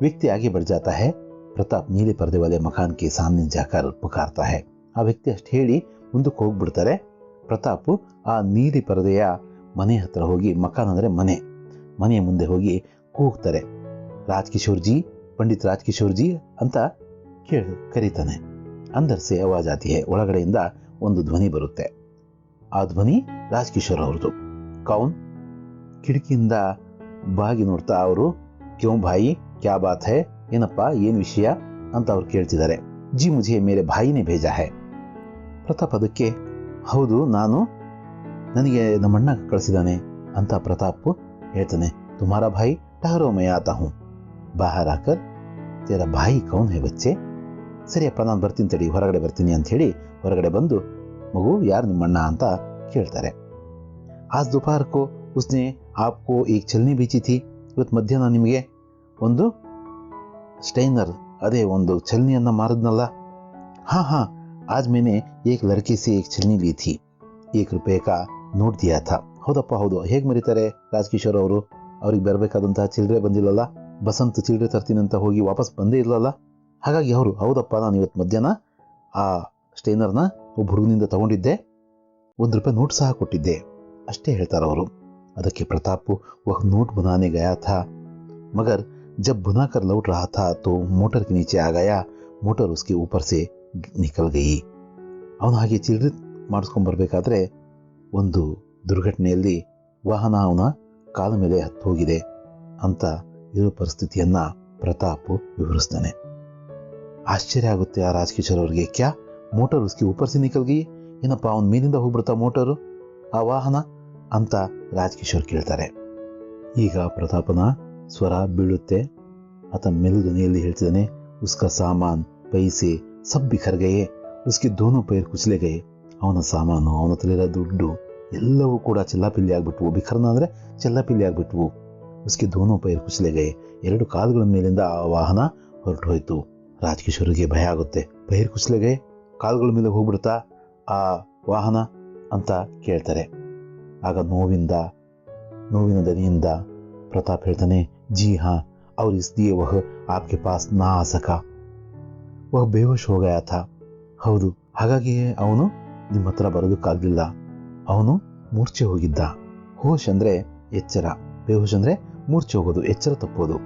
ವ್ಯಕ್ತಿ ಆगे बढ़ जाता है. ಪ್ರತಾಪ್ ನೀಲಿ ಪರ್ದೆ ವಾಲೆ ಮಕಾನ್ ಕೆ ಸಾಮ್ನೆ ಜಾಕರ್ ಪುಕಾರ್ತಾ ಹೈ. ಆ ವ್ಯಕ್ತಿ ಅಷ್ಟು ಹೇಳಿ ಮುಂದಕ್ಕೆ ಹೋಗ್ಬಿಡ್ತಾರೆ. ಪ್ರತಾಪ್ ಆ ನೀಲಿ ಪರದೆಯ ಮನೆ ಹತ್ರ ಹೋಗಿ, ಮಕಾನ್ ಅಂದ್ರೆ ಮನೆ, ಮನೆಯ ಮುಂದೆ ಹೋಗಿ ಕೂಗ್ತಾರೆ. ರಾಜ್ಕಿಶೋರ್ ಜಿ, ಪಂಡಿತ್ ರಾಜ್ಕಿಶೋರ್ ಜಿ ಅಂತ ಕರೀತಾನೆ. ಅಂದರ್ ಸೆ ಆವಾಜ್ ಆತಿ ಹೈ. ಒಳಗಡೆಯಿಂದ ಒಂದು ಧ್ವನಿ ಬರುತ್ತೆ. ಆ ಧ್ವನಿ ರಾಜ್ಕಿಶೋರ್ ಅವ್ರದ್ದು. ಕೌನ್? ಕಿಟಕಿಯಿಂದ ಬಾಗಿ ನೋಡ್ತಾ ಅವರು, ಕ್ಯೋಂ ಭಾಯಿ ಕ್ಯಾ ಬಾತ್ ಹೈ, ಏನಪ್ಪ ಏನ್ ವಿಷಯ ಅಂತ ಅವ್ರು ಕೇಳ್ತಿದ್ದಾರೆ. ಜಿ ಮುझे ಮೇರೆ ಭಾಯಿನೇ ಭೇಜಾ ಹೈ. ಪ್ರತಾಪ್ ಅದಕ್ಕೆ ಹೌದು ನನಗೆ ನಮ್ಮಣ್ಣ ಕಳಿಸಿದಾನೆ ಅಂತ ಪ್ರತಾಪ್ ಹೇಳ್ತಾನೆ. ತುಮಾರಾ ಭಾಯಿ? ಟಹರೋ ಮೈ ಆತಾ ಹೂಂ. ಬಾಹರ್ ಆಕರ್ ತೇರಾ ಭಾಯಿ ಕೌನ್ ಹೈ ಬಚ್ಚೆ. ಸರಿಯಪ್ಪ ನಾನು ಬರ್ತೀನಿ ತಡಿ, ಹೊರಗಡೆ ಬರ್ತೀನಿ ಅಂತ ಹೇಳಿ ಹೊರಗಡೆ ಬಂದು, ಮಗು ಯಾರು ನಿಮ್ಮಣ್ಣ ಅಂತ ಕೇಳ್ತಾರೆ. ಆಜ್ दोपहर को उसने आपको एक छलनी बेची थी. ಇವತ್ತು ಮಧ್ಯಾಹ್ನ ನಿಮಗೆ ಒಂದು ಸ್ಟೈನರ್, ಅದೇ ಒಂದು ಛಲ್ನಿಯನ್ನ ಮಾರಿದ್ನಲ್ಲ. ಹಾ ಹಾ ಆಜ್ ಮೇನೆ ಏಕ್ ಲಡ್ಕೆ ಸೆ ಏಕ್ ಛಲ್ನಿ ಲಿ ಥಿ. ₹1 का ನೋಟ್ ದಿಯಾ ಥಾ. ಹೌದಪ್ಪ ಹೌದು, ಹೇಗೆ ಮರೀತಾರೆ ರಾಜ್ಕಿಶೋರ್ ಅವರು? ಅವ್ರಿಗೆ ಬರಬೇಕಾದಂತಹ ಚಿಲ್ಲರೆ ಬಂದಿಲ್ಲಲ್ಲ, ಬಸಂತ್ ಚಿಲ್ಲರೆ ತರ್ತೀನಿ ಅಂತ ಹೋಗಿ ವಾಪಸ್ ಬಂದೇ ಇಲ್ಲಲ್ಲ. ಹಾಗಾಗಿ ಅವರು ಹೌದಪ್ಪ, ನಾನು ಇವತ್ತು ಮಧ್ಯಾಹ್ನ ಆ ಸ್ಟೇನರ್ನ ಒಬ್ಬ ಹುಡುಗನಿಂದ ತಗೊಂಡಿದ್ದೆ, ₹1 ನೋಟ್ ಸಹ ಕೊಟ್ಟಿದ್ದೆ ಅಷ್ಟೇ ಹೇಳ್ತಾರೆ ಅವರು. ಅದಕ್ಕೆ ಪ್ರತಾಪ್ ವह नोट बनाने गया था मगर जब बुना कर लौट रहा था तो मोटर के नीचे आ गया, मोटर उसके ऊपर से निकल गई. ಅವನು ಹಾಗೆ ಚಿಲ್ಲರೆ ಮಾಡಿಸ್ಕೊಂಡ್ಬರ್ಬೇಕಾದ್ರೆ ಒಂದು ದುರ್ಘಟನೆಯಲ್ಲಿ ವಾಹನ ಅವನ ಕಾಲ ಮೇಲೆ ಹತ್ತು ಹೋಗಿದೆ ಅಂತ ಇರೋ ಪರಿಸ್ಥಿತಿಯನ್ನ ಪ್ರತಾಪ್ ವಿವರಿಸ್ತಾನೆ. ಆಶ್ಚರ್ಯ ಆಗುತ್ತೆ ಆ ರಾಜ್ಕಿಶೋರ್ ಅವ್ರಿಗೆ. ಕ್ಯಾ ಮೋಟರ್ ಉಸ್ಕಿ ऊपर से निकल गई? ಏನಪ್ಪ ಅವನ ಮೇಲಿಂದ ಹೋಗ್ಬಿಡ್ತಾ ಮೋಟರು, ಆ ವಾಹನ ಅಂತ ರಾಜ್ಕಿಶೋರ್ ಕೇಳ್ತಾರೆ. ಈಗ ಪ್ರತಾಪನ ಸ್ವರ ಬೀಳುತ್ತೆ. ಆತ ಮೆಲು ಧ್ವನಿಯಲ್ಲಿ ಹೇಳ್ತಿದ್ದಾನೆ, ಉಸ್ಕಾ ಸಾಮಾನ್ ಪೈಸೆ ಸಬ್ ಬಿಖರ್ ಗಯೆ, ಉಸ್ಕಿ ದೋನೋ ಪೈರ್ ಕುಚಲೆ ಗಯೆ. ಅವನ ಸಾಮಾನು, ಅವನ ಹತ್ರ ದುಡ್ಡು ಎಲ್ಲವೂ ಕೂಡ ಚೆಲ್ಲಾಪಿಲ್ಲಿ ಆಗ್ಬಿಟ್ವು. ಬಿಖರ್ನ ಅಂದರೆ ಚೆಲ್ಲಾಪಿಲ್ಲಿ ಆಗ್ಬಿಟ್ವು. ಉಸ್ಕಿ ದೋನೋ ಪೈರ್ ಕುಚಲೆ ಗಯೆ, 2 ಕಾಲುಗಳ ಮೇಲಿಂದ ಆ ವಾಹನ ಹೊರಟು ಹೋಯಿತು. ರಾಜ್ಕಿಶೋರ್ಗೆ ಭಯ ಆಗುತ್ತೆ. ಪೈರ್ ಕುಚಲೆ ಗಯೆ, ಕಾಲುಗಳ ಮೇಲೆ ಹೋಗ್ಬಿಡ್ತಾ ಆ ವಾಹನ ಅಂತ ಕೇಳ್ತಾರೆ. ಆಗ ನೋವಿನ ದನಿಯಿಂದ ಪ್ರತಾಪ್ ಹೇಳ್ತಾನೆ, ಜಿ ಹಾ और इसलिए वह आपके पास ना आ सका, वह बेहोश हो गया था. ಹೌದು, ಹಾಗಾಗಿಯೇ ಅವನು ನಿಮ್ಮ ಹತ್ರ ಬರೋದಕ್ಕಾಗಲಿಲ್ಲ. ಅವನು ಮೂರ್ಛೆ ಹೋಗಿದ್ದ. ಹೋಶ್ ಅಂದ್ರೆ ಎಚ್ಚರ, ಬೇಹೋಶ್ ಅಂದ್ರೆ ಮೂರ್ಛೆ ಹೋಗೋದು, ಎಚ್ಚರ ತಪ್ಪೋದು.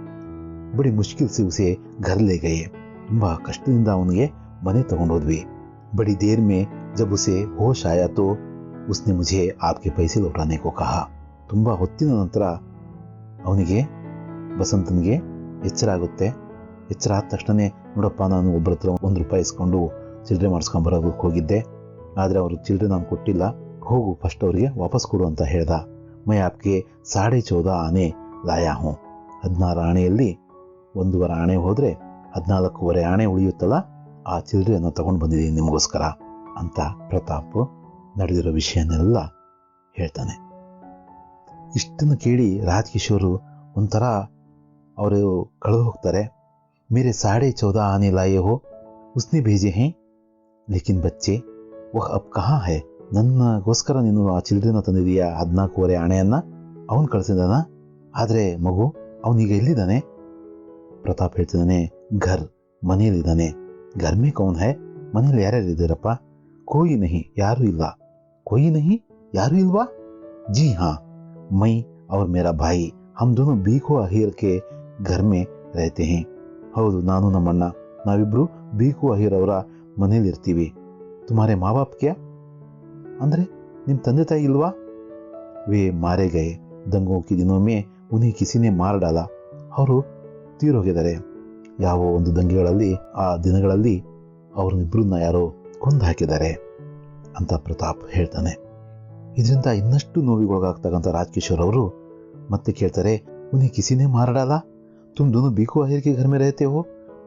ಬಡಿ ಮುಷ್ಕಿಲ್ ಸಿ ಉಸೆ ಘರ್ ಲೇ ಗಯೆ, ತುಂಬಾ ಕಷ್ಟದಿಂದ ಅವನಿಗೆ ಮನೆ ತಗೊಂಡೋದ್ವಿ. ಬಡಿ ದೇರ್ ಮೇ ಜಬ್ ಉಸೆ ಹೋಶ್ ಆಯಾ ತೋ ಉಸ್ನೆ ಮುझे आपके पैसे लौटाने को कहा. ತುಂಬಾ ಹೊತ್ತಿನ ನಂತರ ಅವನಿಗೆ ಬಸಂತನಿಗೆ ಎಚ್ಚರ ಆಗುತ್ತೆ. ಎಚ್ಚರ ಆದ ತಕ್ಷಣನೇ, ನೋಡಪ್ಪ, ನಾನು ಒಬ್ಬರ ಹತ್ರ ₹1 ಇಸ್ಕೊಂಡು ಚಿಲ್ಲರೆ ಮಾಡಿಸ್ಕೊಂಬರೋದಕ್ಕೆ ಹೋಗಿದ್ದೆ, ಆದರೆ ಅವರು ಚಿಲ್ಲರೆ ನಾನು ಕೊಟ್ಟಿಲ್ಲ, ಹೋಗು ಫಸ್ಟ್ ಅವರಿಗೆ ವಾಪಸ್ ಕೊಡು ಅಂತ ಹೇಳ್ದ. ಮೈ ಆಪ್ಗೆ 14.5 ಆನೆ ಲಾಯಾ ಹೂಂ. 16 ಆಣೆಯಲ್ಲಿ 1.5 ಆಣೆ ಹೋದರೆ 14.25 ಆಣೆ ಉಳಿಯುತ್ತಲ್ಲ, ಆ ಚಿಲ್ಲರೆಯನ್ನು ತಗೊಂಡು ಬಂದಿದ್ದೀನಿ ನಿಮಗೋಸ್ಕರ ಅಂತ ಪ್ರತಾಪ್ ನಡೆದಿರೋ ವಿಷಯನೆಲ್ಲ ಹೇಳ್ತಾನೆ. ಇಷ್ಟನ್ನು ಕೇಳಿ ರಾಜ್ಕಿಶೋರು ಒಂಥರ ಅವರು ಕಳೆದು ಹೋಗ್ತಾರೆ. ಮೇರೆ 14.5 ಆನೆ ಲಾಯೆ ಹೋ, ಉಸ್ನೆ ಭೇಜೆ ಹೇ, ಲೇಕಿನ್ ಬಚ್ಚೆ ವಹ ಅಬ್ ಕಹಾ ಹೈ. ನನ್ನಗೋಸ್ಕರ ನೀನು ಆ ಚಿಲ್ಡ್ರನ್ನ ತಂದಿದೀಯಾ, 14.25 ಆಣೆಯನ್ನ ಅವನು ಕಳಿಸಿದಾನ, ಆದರೆ ಮಗು ಅವನೀಗ ಎಲ್ಲಿದ್ದಾನೆ? ಪ್ರತಾಪ್ ಹೇಳ್ತಿದ್ದಾನೆ, ಘರ್, ಮನೆಯಲ್ಲಿದ್ದಾನೆ. ಘರ್ ಮೇ ಕೌನ್ ಹೈ, ಮನೇಲಿ ಯಾರ್ಯಾರಿದ್ದೀರಪ್ಪ? ಕೋಯಿ ನಹಿ, ಯಾರೂ ಇಲ್ಲ. ಕೋಯಿ ನಹಿ, ಯಾರೂ ಇಲ್ವಾ? ಜಿ ಹಾ, ಮೈ और मेरा भाई हम दोनों बीको अहीर के घर में रहते हैं. ಹೌದು, ನಾನು ನಮ್ಮಣ್ಣ ನಾವಿಬ್ರು ಬೀಕು ಅಹೀರ್ ಅವರ ಮನೇಲಿರ್ತೀವಿ. ತುಮಾರೆ ಮಾ ಬಾಪ್ ಕ್ಯಾ, ಅಂದರೆ ನಿಮ್ಮ ತಂದೆ ತಾಯಿ ಇಲ್ವಾ? ವೇ ಮಾರೇ ಗಯೆ ದಂಗೋ ಕಿ ದಿನೋ ಮೇ ಉನ್ಹೇ ಕಿಸಿನೇ ಮಾರ್ ಡಾಲಾ. ಅವರು ತೀರೋಗಿದ್ದಾರೆ. ಯಾವ ಒಂದು ದಂಗೆಗಳಲ್ಲಿ, ಆ ದಿನಗಳಲ್ಲಿ ಅವ್ರನ್ನಿಬ್ರನ್ನ ಯಾರೋ ಕೊಂದು ಹಾಕಿದ್ದಾರೆ ಅಂತ ಪ್ರತಾಪ್ ಹೇಳ್ತಾನೆ. ಇದರಿಂದ ಇನ್ನಷ್ಟು ನೋವಿಗೊಳಗಾಗ್ತಕ್ಕಂಥ ರಾಜ್ಕಿಶೋರ್ ಅವರು ಮತ್ತೆ ಕೇಳ್ತಾರೆ, ಉನ್ಹೇ ಕಿಸಿನೇ ಮಾರ್ ಡಾಲಾ, ತುಮ್ ದೋನೋ ಬೀಕು ಅಹೀರ್ ಕೆ ಘರ್ ಮೇ ರಹತೆ ಹೋ,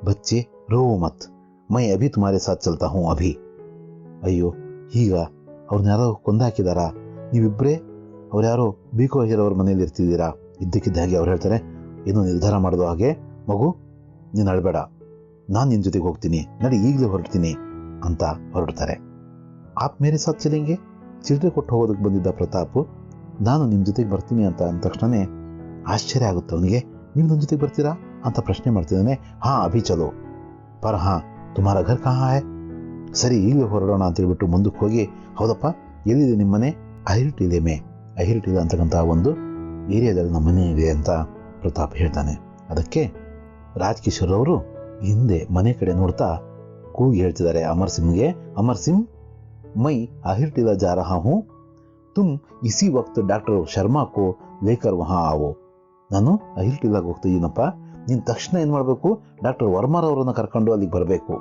ಬಚ್ಚೆ ರೋ ಮತ್, ಮೈ ಅಭಿ ತುಮಾರೆ ಸಾಥ್ ಚಲ್ತಾ ಹೂಂ ಅಭಿ. ಅಯ್ಯೋ, ಈಗ ಅವ್ರನ್ನ ಯಾರೋ ಕೊಂದು ಹಾಕಿದಾರಾ? ನೀವಿಬ್ಬರೇ ಅವ್ರು ಯಾರೋ ಬೀಕು ಅಹೀರ್ ಅವ್ರ ಮನೇಲಿ ಇರ್ತಿದ್ದೀರಾ? ಇದ್ದಕ್ಕಿದ್ದ ಹಾಗೆ ಅವ್ರು ಹೇಳ್ತಾರೆ, ಏನೋ ನಿರ್ಧಾರ ಮಾಡೋದು ಹಾಗೆ, ಮಗು ನೀನು ಅಳಬೇಡ, ನಾನು ನಿನ್ನ ಜೊತೆಗೆ ಹೋಗ್ತೀನಿ, ನಡಿ ಈಗಲೇ ಹೊರಡ್ತೀನಿ ಅಂತ ಹೊರಡ್ತಾರೆ. ಆಪ್ ಮೇರೆ ಸಾಥ್ ಚಲೆಂಗೆ, ಚಿಲ್ಲರೆ ಕೊಟ್ಟು ಹೋಗೋದಕ್ಕೆ ಬಂದಿದ್ದ ಪ್ರತಾಪ್ ನಾನು ನಿಮ್ಮ ಜೊತೆಗೆ ಬರ್ತೀನಿ ಅಂತ ಅಂದ ತಕ್ಷಣನೇ ಆಶ್ಚರ್ಯ ಆಗುತ್ತೆ ಅವನಿಗೆ. ನೀವು ನನ್ನ ಜೊತೆಗೆ ಬರ್ತೀರಾ ಅಂತ ಪ್ರಶ್ನೆ ಮಾಡ್ತಿದ್ದಾನೆ. ಹಾಂ ಅಭಿ ಚಲೋ, ಪರ್ ಹಾಂ ತುಮಾರ ಘರ್ ಕಹಾ ಹೈ, ಸರಿ ಈಗಲೇ ಹೊರಡೋಣ ಅಂತ ಹೇಳ್ಬಿಟ್ಟು ಮುಂದಕ್ಕೆ ಹೋಗಿ, ಹೌದಪ್ಪ ಎಲ್ಲಿದೆ ನಿಮ್ಮ ಮನೆ? ಅಹಿರ್ಟಿಲೆ ಮೇ, ಅಹಿರ್ಟಿಲೆ ಅಂತಕ್ಕಂಥ ಒಂದು ಏರಿಯಾದಲ್ಲಿ ನಮ್ಮ ಮನೆ ಇದೆ ಅಂತ ಪ್ರತಾಪ್ ಹೇಳ್ತಾನೆ. ಅದಕ್ಕೆ ರಾಜ್ಕಿಶೋರ್ ಅವರು ಹಿಂದೆ ಮನೆ ಕಡೆ ನೋಡ್ತಾ ಕೂಗಿ ಹೇಳ್ತಿದ್ದಾರೆ ಅಮರ್ ಸಿಂಗ್ಗೆ, ಅಮರ್ ಸಿಂಗ್ ಮೈ ಅಹಿರ್ಟಿಲ ಜಾ ರಹಾ ಹೂಂ, ತುಮ್ ಇಸಿ ವಕ್ತ್ ಡಾಕ್ಟರ್ ಶರ್ಮಾ ಕೋ ಲೇಕರ್ ವಹಾ ಆವೋ. ನಾನು ಅಹಿರ್ಟಿಲಾಗೆ ಹೋಗ್ತಿದ್ದೀನಪ್ಪ, ನೀನು ತಕ್ಷಣ ಏನು ಮಾಡಬೇಕು, ಡಾಕ್ಟರ್ ವರ್ಮಾರವರನ್ನ ಕರ್ಕೊಂಡು ಅಲ್ಲಿಗೆ ಬರಬೇಕು.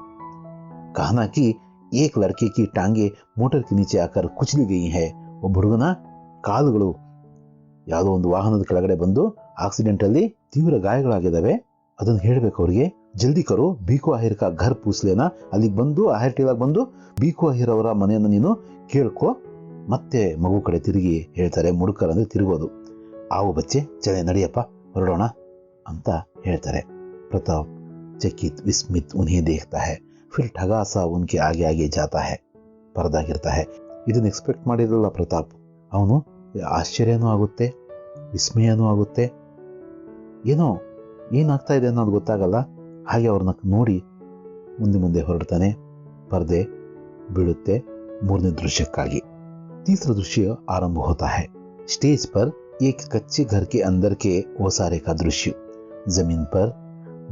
ಕಹನಾ ಕಿ ಏಕ್ ಲಡ್ಕೆ ಕಿ ಟಾಂಗೆ ಮೋಟರ್ ಕಿ ನೀಚೆ ಆಕರ್ ಕುಚಲಿ ಗಯಿ ಹೈ. ಒಬ್ಬ ಹುಡುಗನ ಕಾಲುಗಳು ಯಾವುದೋ ಒಂದು ವಾಹನದ ಕೆಳಗಡೆ ಬಂದು ಆಕ್ಸಿಡೆಂಟಲ್ಲಿ ತೀವ್ರ ಗಾಯಗಳಾಗಿದ್ದಾವೆ, ಅದನ್ನು ಹೇಳಬೇಕು ಅವ್ರಿಗೆ. ಜಲ್ದಿ ಕರೋ, ಬೀಕು ಅಹಿರ್ ಕಾ ಘರ್ ಪೂಸ್ಲೇನಾ, ಅಲ್ಲಿಗೆ ಬಂದು ಅಹಿರ್ಟಿಲಾಗೆ ಬಂದು ಬೀಕು ಅಹಿರ್ ಅವರ ಮನೆಯನ್ನು ನೀನು ಕೇಳ್ಕೊ. ಮತ್ತೆ ಮಗು ಕಡೆ ತಿರುಗಿ ಹೇಳ್ತಾರೆ, ಮುಡುಕರ್ ಅಂದರೆ ತಿರುಗೋದು. ಆವು ಬಚ್ಚೆ ಚಲೆ ನಡಿಯಪ್ಪ ಹೊರಡೋಣ ಅಂತ ಹೇಳ್ತಾರೆ. ಪ್ರತಾಪ್ ಚಕಿತ್ ವಿಸ್ಮಿತ್ ಉನ್ಹೇ ದೇಖ್ತಾ ಹೈ, ಫಿರ್ ಠಗಾ ಸಾ ಉನ್ಕೆ ಆಗೆ ಆಗೆ ಜಾತಾ ಹೈ. ಪರದಾಗಿರ್ತಾ ಹೈ. ಇದನ್ನು ಎಕ್ಸ್ಪೆಕ್ಟ್ ಮಾಡಿರಲಿಲ್ಲ ಪ್ರತಾಪ್. ಅವನು ಆಶ್ಚರ್ಯನೂ ಆಗುತ್ತೆ, ವಿಸ್ಮಯನೂ ಆಗುತ್ತೆ, ಏನೋ ಏನಾಗ್ತಾ ಇದೆ ಅನ್ನೋದು ಗೊತ್ತಾಗಲ್ಲ. ಹಾಗೆ ಅವ್ರನ್ನ ನೋಡಿ ಮುಂದೆ ಮುಂದೆ ಹೊರಡ್ತಾನೆ. ಪರ್ದೆ ಬೀಳುತ್ತೆ ಮೂರನೇ ದೃಶ್ಯಕ್ಕಾಗಿ. तीसरा दृश्य आरंभ होता है। स्टेज पर एक कच्चे घर के अंदर के ओसारे का दृश्य। जमीन पर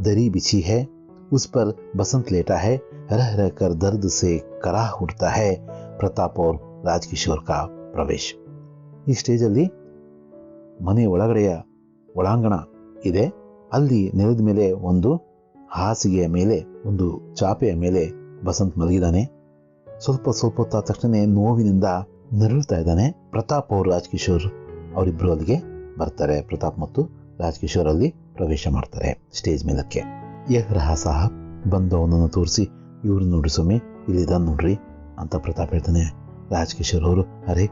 दरी बिछी है, उस पर बसंत लेटा है। रह रह कर दर्द से कराह उठता है प्रताप और राजकिशोर का प्रवेश। ಈ ಸ್ಟೇಜಲ್ಲಿ ಮನೆ ಒಳಗಡೆಯ ಒಳಾಂಗಣ ಇದೆ. ಅಲ್ಲಿ ನೆಲದ ಮೇಲೆ ಒಂದು ಹಾಸಿಗೆಯ ಮೇಲೆ ಒಂದು ಚಾಪೆಯ ಮೇಲೆ ಬಸಂತ್ ಮಲಗಿದ್ದಾನೆ. ಸ್ವಲ್ಪ ಹೊತ್ತಾದ ತಕ್ಷಣ ನೋವಿನಿಂದ ನರಳುತ್ತಾ ಇದ್ದಾನೆ. ಪ್ರತಾಪ್ ಅವರು ರಾಜ್ಕಿಶೋರ್ ಅವರಿಬ್ಬರು ಅಲ್ಲಿಗೆ ಬರ್ತಾರೆ. ಪ್ರತಾಪ್ ಮತ್ತು ರಾಜ್ಕಿಶೋರ್ ಅಲ್ಲಿ ಪ್ರವೇಶ ಮಾಡ್ತಾರೆ ಸ್ಟೇಜ್ ಮೇಲಕ್ಕೆ. ರಹ ಸಾಹಬ್ ಬಂದು ಅವನನ್ನು ತೋರಿಸಿ, ಇವ್ರು ನೋಡ್ರಿ ಸ್ವಾಮಿ, ಇಲ್ಲಿದ್ದಾನೆ ನೋಡ್ರಿ ಅಂತ ಪ್ರತಾಪ್ ಹೇಳ್ತಾನೆ. ರಾಜ್ಕಿಶೋರ್ ಅವರು ಅರೆ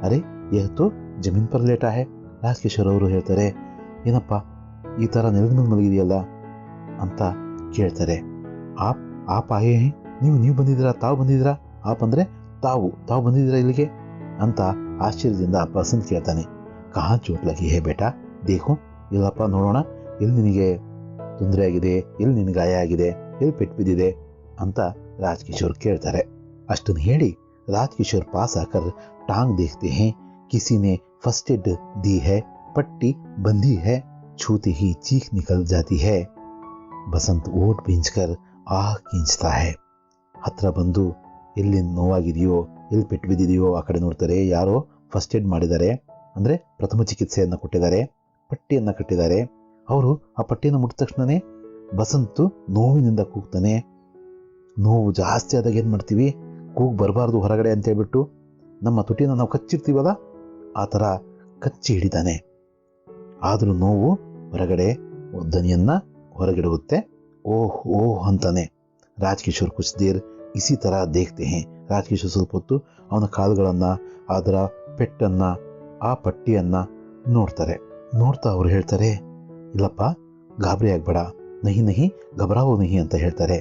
ಅರೆ ಏತು ಜಮೀನ್ ಪರ್ ಲೇಟಾ ಹೇ. ರಾಜ್ಕಿಶೋರ್ ಅವರು ಹೇಳ್ತಾರೆ, ಏನಪ್ಪ ಈ ಥರ ನೆಲದ ಮೇಲೆ ಮಲಗಿದೆಯಲ್ಲ ಅಂತ ಕೇಳ್ತಾರೆ. ಆಪ್ ಆಯೇ ಹೇ, ನೀವು ಬಂದಿದ್ದೀರಾ, ತಾವು ಬಂದಿದ್ದೀರಾ? ಆಪ್ ಅಂದರೆ ತಾವು ಬಂದಿದ್ದೀರಾ ಇಲ್ಲಿಗೆ ಅಂತ ಆಶ್ಚರ್ಯದಿಂದ ಬಸಂತ್ ಕೇಳ್ತಾನೆ. ಕಹಾ ಚೋಟ್ ಲಗಿ ಹೇ ಬೇಟಾ, ದೇಖೋ, ಇಲ್ಲಪ್ಪ ನೋಡೋಣ, ಎಲ್ಲಿ ನಿನಗೆ ತೊಂದರೆ ಆಗಿದೆ, ಎಲ್ಲಿ ನಿನಗೆ ಗಾಯ ಆಗಿದೆ, ಎಲ್ಲಿ ಪೆಟ್ಟು ಬಿದ್ದಿದೆ ಅಂತ ರಾಜ್ಕಿಶೋರ್ ಕೇಳ್ತಾರೆ. ಅಷ್ಟನ್ನು ಹೇಳಿ ರಾಜ್ಕಿಶೋರ್ ಪಾಸ್ ಆಕರ್ ಟಾಂಗ್ ದೇಖ್ತೆ ಹೇ, ಕಿಸಿ ನೆ ಫಸ್ಟ್ ಏಡ್ ದಿ ಹೈ, ಪಟ್ಟಿ ಬಂದಿ ಹೈ, छूते ही चीख निकल जाती है। बसंत ओट भींचकर आह खींचता है। ಹತ್ರ ಬಂದು ಎಲ್ಲಿ ನೋವಾಗಿದೆಯೋ, ಎಲ್ಲಿ ಪೆಟ್ಟು ಬಿದ್ದಿದೆಯೋ ಆ ಕಡೆ ನೋಡ್ತಾರೆ. ಯಾರೋ ಫಸ್ಟ್ ಏಡ್ ಮಾಡಿದ್ದಾರೆ, ಅಂದರೆ ಪ್ರಥಮ ಚಿಕಿತ್ಸೆಯನ್ನು ಕೊಟ್ಟಿದ್ದಾರೆ, ಪಟ್ಟಿಯನ್ನು ಕಟ್ಟಿದ್ದಾರೆ. ಅವರು ಆ ಪಟ್ಟಿಯನ್ನು ಮುಟ್ಟಿದ ತಕ್ಷಣವೇ ಬಸಂತು ನೋವಿನಿಂದ ಕೂಗ್ತಾನೆ. ನೋವು ಜಾಸ್ತಿ ಆದಾಗ ಏನು ಮಾಡ್ತೀವಿ, ಕೂಗು ಬರಬಾರ್ದು ಹೊರಗಡೆ ಅಂತ ಹೇಳ್ಬಿಟ್ಟು ನಮ್ಮ ತುಟಿನ ನಾವು ಕಚ್ಚಿರ್ತೀವಲ್ಲ, ಆ ಥರ ಕಚ್ಚಿ ಹಿಡಿತಾನೆ. ಆದರೂ ನೋವು ಹೊರಗಡೆ ದನಿಯನ್ನ ಹೊರಗಿಡುತ್ತೆ. ಓಹ್ ಓಹ್ ಅಂತಾನೆ. ರಾಜ್ಕಿಶೋರ್ ಕುछ देर इसी तरह देखते हैं। ರಾಜ್ಕಿಶೋರ್ ಸ್ವಲ್ಪ ಹೊತ್ತು ಅವನ ಕಾಲುಗಳನ್ನು, ಅದರ ಪೆಟ್ಟನ್ನು, ಆ ಪಟ್ಟಿಯನ್ನು ನೋಡ್ತಾ ಅವ್ರು ಹೇಳ್ತಾರೆ, ಇಲ್ಲಪ್ಪ ಗಾಬರಿ ಆಗಬೇಡ, ನಹಿ ಘಬರಾವೋ ನಹಿ ಅಂತ ಹೇಳ್ತಾರೆ.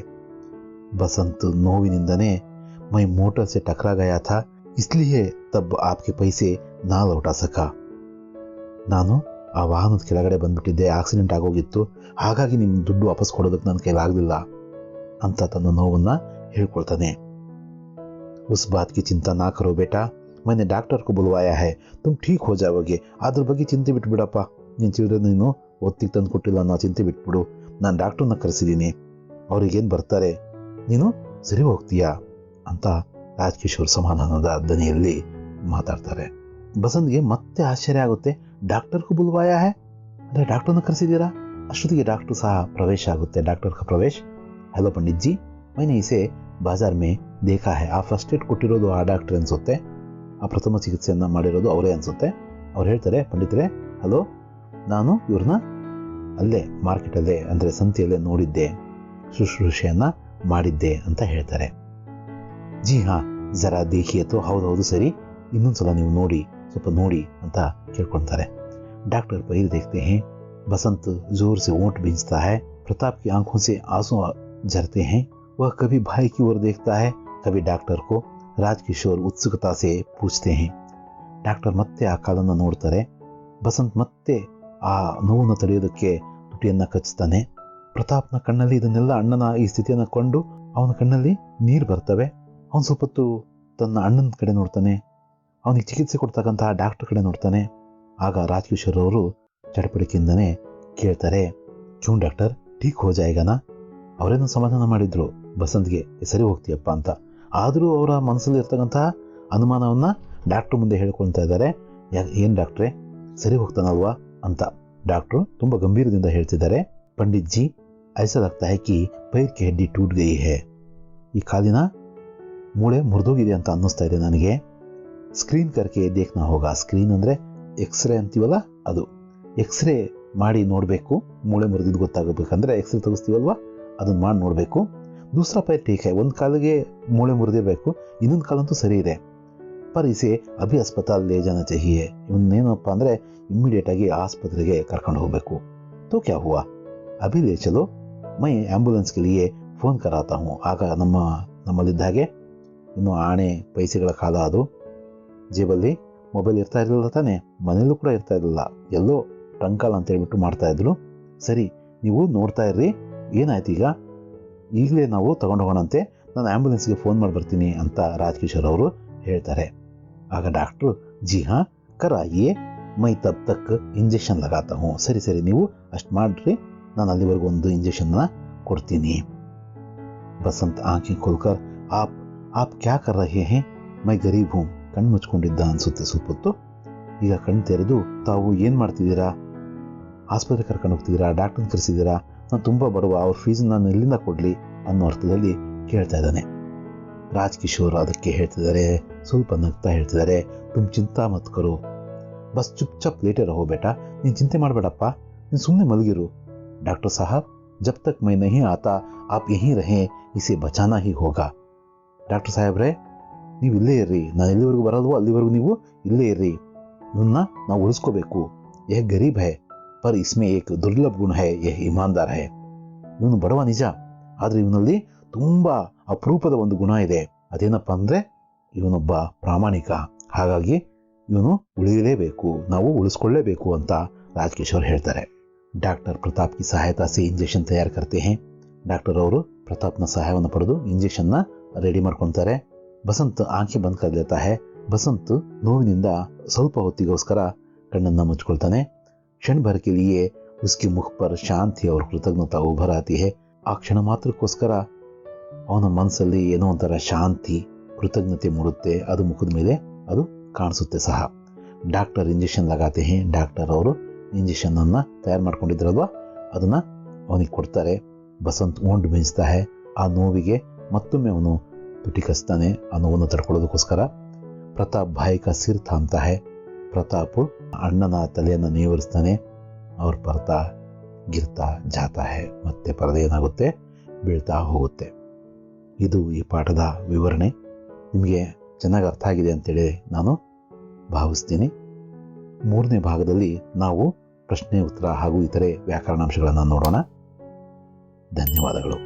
ಬಸಂತ್ ನೋವಿನಿಂದನೇ ಮೈ ಮೋಟರ್ ಸೆ ಟಕರಾ ಗಯಾ ಥಾ, ಇಸ್ಲಿಯೇ ತಬ್ ಆಪ್ಕೆ ಪೈಸೆ ನಾ ಲೌಟಾ ಸಕಾ. ನಾನು ಆ ವಾಹನದ ಕೆಳಗಡೆ ಬಂದ್ಬಿಟ್ಟಿದ್ದೆ, ಆಕ್ಸಿಡೆಂಟ್ ಆಗೋಗಿತ್ತು, ಹಾಗಾಗಿ ನಿಮ್ಮ ದುಡ್ಡು ವಾಪಸ್ ಕೊಡೋದಕ್ಕೆ ನನ್ನ ಕೈಲಾಗಲಿಲ್ಲ ಅಂತ ತನ್ನ ನೋವನ್ನು ಹೇಳ್ಕೊಳ್ತಾನೆ. ಉಸ್ ಬಾತ್ ಕಿ ಚಿಂತಾ ನಾ ಕರೋ ಬೇಟಾ, मैंने डॉक्टर को बुलवाया है, तुम ठीक हो जाओगे. ಅದ್ರ ಬಗ್ಗೆ ಚಿಂತೆ ಬಿಟ್ಬಿಡಪ್ಪ, ನೀನು ಚಿಲ್ಡ್ರನ್ ನೀನು ಒತ್ತಿಗೆ ತಂದು ಕೊಟ್ಟಿಲ್ಲ ಅನ್ನೋ ಚಿಂತೆ ಬಿಟ್ಬಿಡು. ನಾನು ಡಾಕ್ಟರ್ನ ಕರೆಸಿದ್ದೀನಿ, ಅವ್ರಿಗೇನು ಬರ್ತಾರೆ, ನೀನು ಸರಿ ಹೋಗ್ತೀಯಾ ಅಂತ ರಾಜ್ಕಿಶೋರ್ ಸಮಾಧಾನದ ಧ್ವನಿಯಲ್ಲಿ ಮಾತಾಡ್ತಾರೆ. ಬಸಂತ್ಗೆ ಮತ್ತೆ ಆಶ್ಚರ್ಯ ಆಗುತ್ತೆ. ಡಾಕ್ಟರ್ಗೂ ಬುಲ್ವಾಯಾ ಹೇ ಅಂದರೆ ಡಾಕ್ಟರ್ನ ಕರೆಸಿದ್ದೀರಾ? ಅಷ್ಟೊತ್ತಿಗೆ ಡಾಕ್ಟರ್ ಸಹ ಪ್ರವೇಶ ಆಗುತ್ತೆ. ಡಾಕ್ಟರ್ का प्रवेश. हेलो पंडित जी, मैंने इसे बाजार में देखा है. ಆ ಫಸ್ಟ್ ಏಡ್ ಕೊಟ್ಟಿರೋದು ಆ ಡಾಕ್ಟರ್ ಅನ್ಸುತ್ತೆ, ಆ ಪ್ರಥಮ ಚಿಕಿತ್ಸೆಯನ್ನು ಮಾಡಿರೋದು ಅವರೇ ಅನ್ಸುತ್ತೆ. ಅವ್ರು ಹೇಳ್ತಾರೆ, ಪಂಡಿತರೇ ಹಲೋ, ನಾನು ಇವ್ರನ್ನ ಅಲ್ಲೇ ಮಾರ್ಕೆಟಲ್ಲೇ ಅಂದರೆ ಸಂತೆಯಲ್ಲೇ ನೋಡಿದ್ದೆ, ಶುಶ್ರೂಷೆಯನ್ನು ಮಾಡಿದ್ದೆ ಅಂತ ಹೇಳ್ತಾರೆ. ಜಿ ಹಾಂ ಜರಾ ದೇಖಿಯೇ ತೋ, ಹೌದು ಸರಿ, ಇನ್ನೊಂದ್ಸಲ ನೀವು ನೋಡಿ, ಸ್ವಲ್ಪ ನೋಡಿ ಅಂತ ಕೇಳ್ಕೊಳ್ತಾರೆ. डॉक्टर पहले देखते हैं, बसंत जोर से ओंठ भींचता है. प्रताप की आंखों से आंसू झरते हैं. वह कभी भाई की ओर देखता है, कभी डॉक्टर को. राजकिशोर उत्सुकता से पूछते हैं. ಡಾಕ್ಟರ್ ಮತ್ತೆ ಆ ಕಾಲನ್ನು ನೋಡ್ತಾರೆ. ಬಸಂತ್ ಮತ್ತೆ ಆ ನೋವನ್ನು ತಡೆಯೋದಕ್ಕೆ ತುಟಿಯನ್ನು ಕಚ್ಚುತ್ತಾನೆ. ಪ್ರತಾಪ್ನ ಕಣ್ಣಲ್ಲಿ ಇದನ್ನೆಲ್ಲ, ಅಣ್ಣನ ಈ ಸ್ಥಿತಿಯನ್ನು ಕೊಂಡು ಅವನ ಕಣ್ಣಲ್ಲಿ ನೀರು ಬರ್ತವೆ. ಅವನು ಸ್ವಲ್ಪ ಹೊತ್ತು ತನ್ನ ಅಣ್ಣನ ಕಡೆ ನೋಡ್ತಾನೆ, ಅವನಿಗೆ ಚಿಕಿತ್ಸೆ ಕೊಡ್ತಕ್ಕಂತಹ ಡಾಕ್ಟರ್ ಕಡೆ ನೋಡ್ತಾನೆ. ಆಗ ರಾಜ್ಕಿಶೋರ್ ಅವರು ಚಡಪಡಿಕೆಯಿಂದನೇ ಕೇಳ್ತಾರೆ, ಕ್ಯೂ ಡಾಕ್ಟರ್ ಠೀಕ್ ಹೋ ಜಾಯೇಗಾನಾ. ಅವರೇನೋ ಸಮಾಧಾನ ಮಾಡಿದ್ರು ಬಸಂತ್ಗೆ, ಸರಿ ಹೋಗ್ತೀಯಪ್ಪ ಅಂತ. ಆದರೂ ಅವರ ಮನಸ್ಸಲ್ಲಿ ಇರ್ತಕ್ಕಂತಹ ಅನುಮಾನವನ್ನು ಡಾಕ್ಟ್ರು ಮುಂದೆ ಹೇಳ್ಕೊಳ್ತಾ ಇದ್ದಾರೆ. ಏನು ಡಾಕ್ಟ್ರೇ, ಸರಿ ಹೋಗ್ತಾನಲ್ವಾ ಅಂತ. ಡಾಕ್ಟ್ರು ತುಂಬ ಗಂಭೀರದಿಂದ ಹೇಳ್ತಿದ್ದಾರೆ, ಪಂಡಿತ್ ಜಿ ಐಸಾ ಲಗ್ತಾ ಹೈ ಕಿ ಪೈರ್ ಕಿ ಹಡ್ಡಿ ಟೂಟ್ ಗಯಿ ಹೈ. ಈ ಕಾಲಿನ ಮೂಳೆ ಮುರಿದೋಗಿದೆ ಅಂತ ಅನ್ನಿಸ್ತಾ ಇದೆ ನನಗೆ. ಸ್ಕ್ರೀನ್ ಕರ್ಕೆ ದೇಖ್ನಾ ಹೋಗಾ. ಸ್ಕ್ರೀನ್ ಅಂದರೆ ಎಕ್ಸ್ರೇ ಅಂತೀವಲ್ಲ ಅದು. ಎಕ್ಸ್ರೇ ಮಾಡಿ ನೋಡಬೇಕು, ಮೂಳೆ ಮುರಿದಿದ್ದು ಗೊತ್ತಾಗಬೇಕಂದ್ರೆ ಎಕ್ಸ್ರೇ ತೆಗಿಸ್ತೀವಲ್ವ, ಅದನ್ನು ಮಾಡಿ ನೋಡಬೇಕು. ದೂಸರಾ ಪೈರ್ ಟೀಕ್ ಹೈ, ಒಂದು ಕಾಲಿಗೆ ಮೂಳೆ ಮುರಿದಿರಬೇಕು, ಇನ್ನೊಂದು ಕಾಲಂತೂ ಸರಿ ಇದೆ. ಪರ್ ಇಸೆ ಅಭಿ ಅಸ್ಪತಾಲ್ ಲೇ ಜಾನಾ ಚಾಹಿಯೆ. ಇವನ್ನೇನಪ್ಪ ಅಂದರೆ ಇಮ್ಮಿಡಿಯೇಟಾಗಿ ಆಸ್ಪತ್ರೆಗೆ ಕರ್ಕೊಂಡು ಹೋಗಬೇಕು. ತೋ ಕ್ಯಾ ಹುವಾ, ಅಭಿ ಲೇ ಚಲೋ, ಮೈ ಆ್ಯಂಬುಲೆನ್ಸ್ಗೆ ಲಿಯೇ ಫೋನ್ ಕರಾತಾ ಹೂँ. ಆಗ ನಮ್ಮಲ್ಲಿದ್ದ ಹಾಗೆ ಇನ್ನು ಆಣೆ ಪೈಸೆಗಳ ಕಾಲ ಅದು, ಜೇಬಲ್ಲಿ ಮೊಬೈಲ್ ಇರ್ತಾ ಇರಲಿಲ್ಲ ತಾನೆ, ಮನೇಲೂ ಕೂಡ ಇರ್ತಾ ಇರಲಿಲ್ಲ, ಎಲ್ಲೋ ಟ್ರಂಕಲ್ ಅಂತ ಹೇಳ್ಬಿಟ್ಟು ಮಾಡ್ತಾ ಇದ್ರು. ಸರಿ, ನೀವು ನೋಡ್ತಾ ಇರ್ರಿ, ಏನಾಯ್ತು ಈಗಲೇ ನಾವು ತಗೊಂಡು ಹೋಗೋಣಂತೆ, ನಾನು ಆ್ಯಂಬುಲೆನ್ಸ್ಗೆ ಫೋನ್ ಮಾಡಿ ಬರ್ತೀನಿ ಅಂತ ರಾಜ್ಕಿಶೋರ್ ಅವರು ಹೇಳ್ತಾರೆ. ಆಗ ಡಾಕ್ಟ್ರು, ಜಿ ಹಾಂ ಕರಾಯಿಯೇ, ಮೈ ತಬ್ ತಕ್ ಇಂಜೆಕ್ಷನ್ ಲಗಾತಾ ಹೂँ. ಸರಿ ನೀವು ಅಷ್ಟು ಮಾಡ್ರಿ, ನಾನು ಅಲ್ಲಿವರೆಗೂ ಒಂದು ಇಂಜೆಕ್ಷನ್ನ ಕೊಡ್ತೀನಿ. ಬಸಂತ್ ಆಂಖಿ ಖೋಲ್ಕರ್ ಆಪ್ ಕ್ಯಾ ಕರ್ ರಹೆ ಹೇ, ಮೈ ಗರೀಬ್ ಹೂँ. ಕಣ್ಣು ಮುಚ್ಕೊಂಡಿದ್ದ ಅನ್ಸುತ್ತೆ ಸ್ವಲ್ಪ ಹೊತ್ತು. ಈಗ ಕಣ್ಣು ತೆರೆದು, ತಾವು ಏನು ಮಾಡ್ತಿದ್ದೀರಾ, ಆಸ್ಪತ್ರೆ ಕರ್ಕೊಂಡು ಹೋಗ್ತಿದ್ದೀರಾ, ಡಾಕ್ಟರ್ನ ಕರೆಸಿದ್ದೀರಾ, ನಾನು ತುಂಬ ಬಡವ, ಅವ್ರ ಫೀಸ್ ನಾನು ಎಲ್ಲಿಂದ ಕೊಡಲಿ ಅನ್ನೋ ಅರ್ಥದಲ್ಲಿ ಕೇಳ್ತಾ ಇದ್ದಾನೆ. ರಾಜ್ಕಿಶೋರ್ ಅದಕ್ಕೆ ಹೇಳ್ತಿದ್ದಾರೆ, ಸ್ವಲ್ಪ ನಗ್ತಾ ಹೇಳ್ತಿದ್ದಾರೆ, ತುಮ್ ಚಿಂತಾ ಮತ್ ಕರೋ, ಬಸ್ ಚುಪ್ ಚಾಪ್ ಲೇಟೇ ರಹೋ ಬೇಟಾ, ನೀನು ಚಿಂತೆ ಮಾಡಬೇಡಪ್ಪ, ನೀನು ಸುಮ್ಮನೆ ಮಲಗಿರು. ಡಾಕ್ಟರ್ ಸಾಹಬ್, ಜಬ್ ತಕ್ ಮೈ ನಹೀ ಆತಾ ಆಪ್ ಯಹೀ ರಹೇ, ಇಸೆ ಬಚಾನಾ ಹಿ ಹೋಗಾ. ಡಾಕ್ಟರ್ ಸಾಹೇಬ್ರೆ, ನೀವು ಇಲ್ಲೇ ಇರ್ರಿ, ನಾನು ಎಲ್ಲಿವರೆಗೂ ಬರಲ್ವೋ ಅಲ್ಲಿವರೆಗೂ ನೀವು ಇಲ್ಲೇ ಇರ್ರಿ, ಇವನ್ನ ನಾವು ಉಳಿಸ್ಕೋಬೇಕು. ಯಹ ಗರೀಬ್ ಹೈ ಪರ್ ಇಸ್ಮೆ ಏಕ್ ದುರ್ಲಭ ಗುಣ ಹೈ, ಯಹ ಇಮಾನ್ದಾರ್ ಹೈ. ಇವನು ಬಡವ ನಿಜ, ಆದರೆ ಇವನಲ್ಲಿ ತುಂಬ ಅಪರೂಪದ ಒಂದು ಗುಣ ಇದೆ. ಅದೇನಪ್ಪ ಅಂದರೆ ಇವನೊಬ್ಬ ಪ್ರಾಮಾಣಿಕ, ಹಾಗಾಗಿ ಇವನು ಉಳಿಯಲೇಬೇಕು, ನಾವು ಉಳಿಸ್ಕೊಳ್ಳೇಬೇಕು ಅಂತ ರಾಜ್ಕಿಶೋರ್ ಹೇಳ್ತಾರೆ. ಡಾಕ್ಟರ್ ಪ್ರತಾಪ್ ಕಿ ಸಹಾಯತಾ ಸೆ ಇಂಜೆಕ್ಷನ್ ತಯಾರು ಕರ್ತೆ ಹೇ. ಡಾಕ್ಟರ್ ಅವರು ಪ್ರತಾಪ್ನ ಸಹಾಯವನ್ನು ಪಡೆದು ಇಂಜೆಕ್ಷನ್ನ ರೆಡಿ ಮಾಡ್ಕೊತಾರೆ. ಬಸಂತ್ ಆಂಖೆ ಬಂದ್ ಕರ್ ಲೇತಾ ಹೇ. ಬಸಂತ್ ನೋವಿನಿಂದ ಸ್ವಲ್ಪ ಹೊತ್ತಿಗೋಸ್ಕರ ಕಣ್ಣನ್ನು ಮುಚ್ಕೊಳ್ತಾನೆ. ಕ್ಷಣ ಭರ್ ಕೆ ಲಿಯೇ ಉಸ್ಕಿ ಮುಖ್ ಪರ್ ಶಾಂತಿ ಅವ್ರ ಕೃತಜ್ಞತಾ ಉಭರ್ ಆತಿ ಹೇ. ಆ ಕ್ಷಣ ಮಾತ್ರಕ್ಕೋಸ್ಕರ ಅವನ ಮನಸ್ಸಲ್ಲಿ ಏನೋ ಒಂಥರ ಶಾಂತಿ, ಕೃತಜ್ಞತೆ ಮೂಡುತ್ತೆ. ಅದು ಮುಖದ ಮೇಲೆ ಅದು ಕಾಣಿಸುತ್ತೆ ಸಹ. ಡಾಕ್ಟರ್ ಇಂಜೆಕ್ಷನ್ ಲಗಾತೆ ಹೇ. ಡಾಕ್ಟರ್ ಅವರು ಇಂಜೆಕ್ಷನನ್ನು ತಯಾರು ಮಾಡ್ಕೊಂಡಿದ್ರಲ್ವ, ಅದನ್ನು ಅವನಿಗೆ ಕೊಡ್ತಾರೆ. ಬಸಂತ್ ಓಂಡ್ ಮಿಂಚ್ತಾ ಹೇ. ಆ ನೋವಿಗೆ ಮತ್ತೊಮ್ಮೆ ಅವನು ತುಟಿಕಸ್ತಾನೆ, ಆ ನೋವನ್ನು ತಡ್ಕೊಳ್ಳೋದಕ್ಕೋಸ್ಕರ. ಪ್ರತಾಪ್ ಭಾಯಿ ಕಾ ಸಿರ್ ಥಾಮ್ತಾ ಹೇ. ಪ್ರತಾಪ್ ಅಣ್ಣನ ತಲೆಯನ್ನು ನೇವರಿಸ್ತಾನೆ. ಅವ್ರ ಪರ್ದಾ ಗಿರ್ತಾ ಜಾತಾ ಹೇ. ಮತ್ತೆ ಪರದೆ ಏನಾಗುತ್ತೆ, ಬೀಳ್ತಾ ಹೋಗುತ್ತೆ. ಇದು ಈ ಪಾಠದ ವಿವರಣೆ. ನಿಮಗೆ ಚೆನ್ನಾಗಿ ಅರ್ಥ ಆಗಿದೆ ಅಂತೇಳಿ ನಾನು ಭಾವಿಸ್ತೀನಿ. 3ನೇ ಭಾಗದಲ್ಲಿ ನಾವು ಪ್ರಶ್ನೆ ಉತ್ತರ ಹಾಗೂ ಇತರೆ ವ್ಯಾಕರಣಾಂಶಗಳನ್ನು ನೋಡೋಣ. ಧನ್ಯವಾದಗಳು.